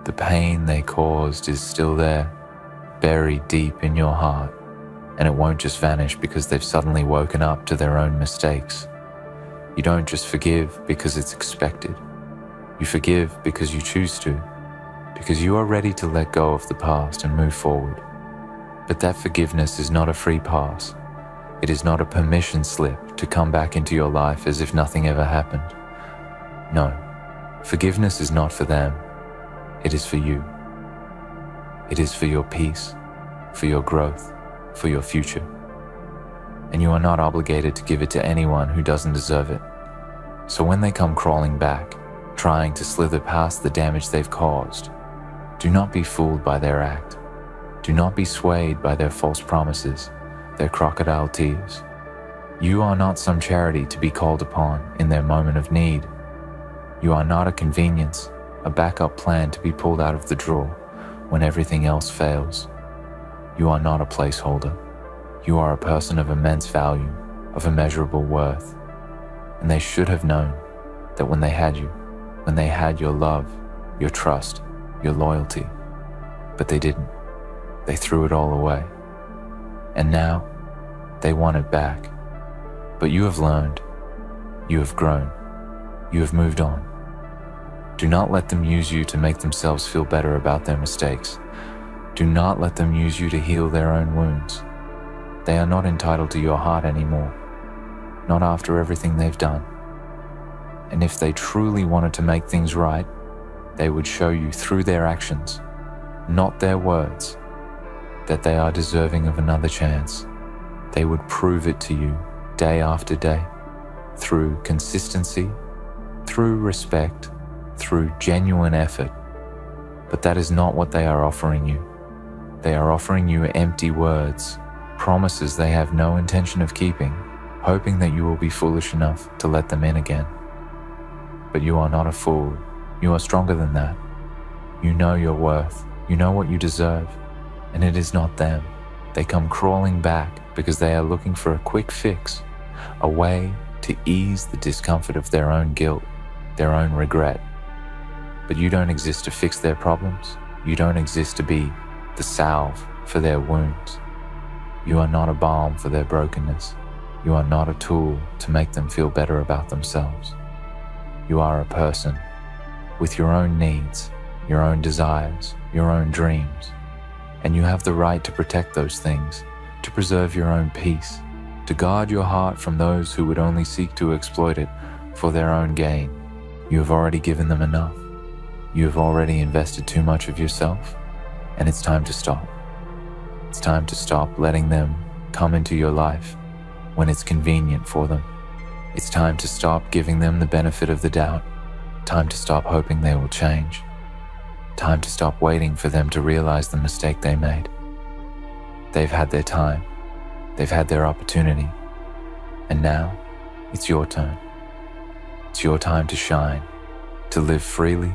The pain they caused is still there, buried deep in your heart, and it won't just vanish because they've suddenly woken up to their own mistakes. You don't just forgive because it's expected. You forgive because you choose to, because you are ready to let go of the past and move forward. But that forgiveness is not a free pass. It is not a permission slip to come back into your life as if nothing ever happened. No, forgiveness is not for them. It is for you. It is for your peace, for your growth, for your future. And you are not obligated to give it to anyone who doesn't deserve it. So when they come crawling back, trying to slither past the damage they've caused, do not be fooled by their act. Do not be swayed by their false promises, their crocodile tears. You are not some charity to be called upon in their moment of need. You are not a convenience, a backup plan to be pulled out of the drawer when everything else fails. You are not a placeholder. You are a person of immense value, of immeasurable worth. And they should have known that when they had you, when they had your love, your trust, your loyalty, but they didn't. They threw it all away. And now, they want it back. But you have learned, you have grown, you have moved on. Do not let them use you to make themselves feel better about their mistakes. Do not let them use you to heal their own wounds. They are not entitled to your heart anymore, not after everything they've done. And if they truly wanted to make things right, they would show you through their actions, not their words, that they are deserving of another chance. They would prove it to you day after day, through consistency, through respect, through genuine effort. But that is not what they are offering you. They are offering you empty words, promises they have no intention of keeping, hoping that you will be foolish enough to let them in again. But you are not a fool. You are stronger than that. You know your worth. You know what you deserve. And it is not them. They come crawling back because they are looking for a quick fix, a way to ease the discomfort of their own guilt, their own regret. But you don't exist to fix their problems. You don't exist to be the salve for their wounds. You are not a balm for their brokenness. You are not a tool to make them feel better about themselves. You are a person with your own needs, your own desires, your own dreams. And you have the right to protect those things, to preserve your own peace, to guard your heart from those who would only seek to exploit it for their own gain. You have already given them enough. You have already invested too much of yourself, and it's time to stop. It's time to stop letting them come into your life when it's convenient for them. It's time to stop giving them the benefit of the doubt. Time to stop hoping they will change. Time to stop waiting for them to realize the mistake they made. They've had their time. They've had their opportunity. And now, it's your turn. It's your time to shine, to live freely,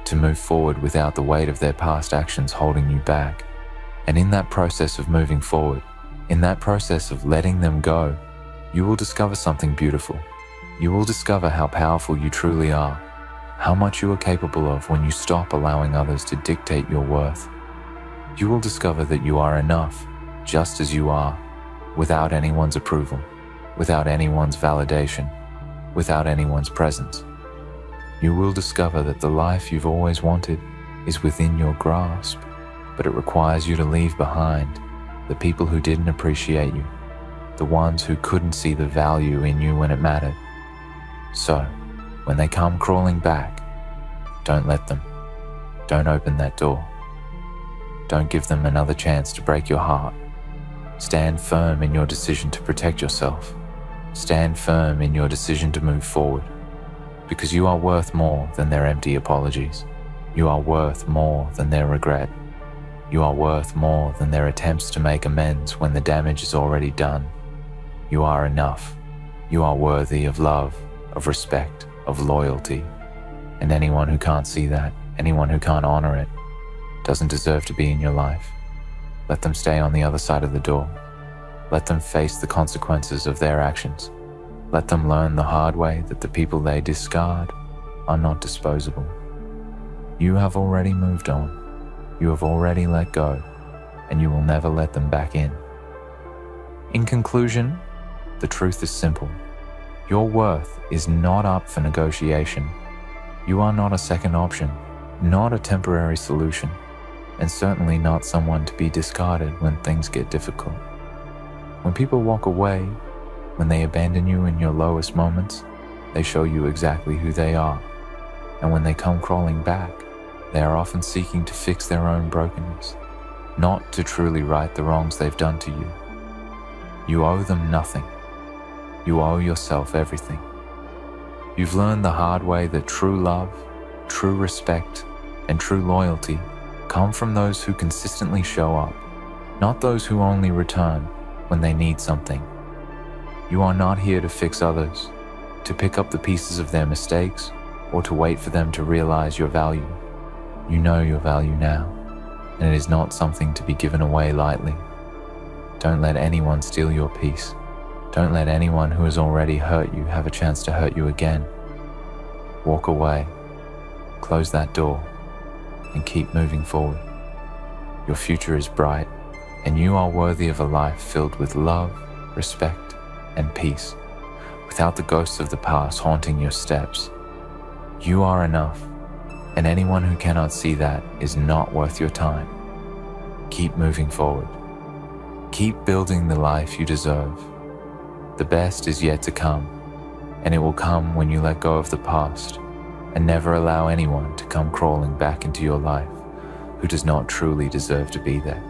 to move forward without the weight of their past actions holding you back. And in that process of moving forward, in that process of letting them go, you will discover something beautiful. You will discover how powerful you truly are, how much you are capable of when you stop allowing others to dictate your worth. You will discover that you are enough, just as you are, without anyone's approval, without anyone's validation, without anyone's presence. You will discover that the life you've always wanted is within your grasp, but it requires you to leave behind the people who didn't appreciate you, the ones who couldn't see the value in you when it mattered. So, when they come crawling back, don't let them. Don't open that door. Don't give them another chance to break your heart. Stand firm in your decision to protect yourself. Stand firm in your decision to move forward, because you are worth more than their empty apologies. You are worth more than their regret. You are worth more than their attempts to make amends when the damage is already done. You are enough. You are worthy of love, of respect, of loyalty. And anyone who can't see that, anyone who can't honor it, doesn't deserve to be in your life. Let them stay on the other side of the door. Let them face the consequences of their actions. Let them learn the hard way that the people they discard are not disposable. You have already moved on. You have already let go, and you will never let them back in. In conclusion, the truth is simple. Your worth is not up for negotiation. You are not a second option, not a temporary solution, and certainly not someone to be discarded when things get difficult. When people walk away, when they abandon you in your lowest moments, they show you exactly who they are. And when they come crawling back, they are often seeking to fix their own brokenness, not to truly right the wrongs they've done to you. You owe them nothing. You owe yourself everything. You've learned the hard way that true love, true respect, and true loyalty come from those who consistently show up, not those who only return when they need something. You are not here to fix others, to pick up the pieces of their mistakes, or to wait for them to realize your value. You know your value now, and it is not something to be given away lightly. Don't let anyone steal your peace. Don't let anyone who has already hurt you have a chance to hurt you again. Walk away, close that door, and keep moving forward. Your future is bright, and you are worthy of a life filled with love, respect, and peace, without the ghosts of the past haunting your steps. You are enough, and anyone who cannot see that is not worth your time. Keep moving forward. Keep building the life you deserve. The best is yet to come, and it will come when you let go of the past and never allow anyone to come crawling back into your life who does not truly deserve to be there.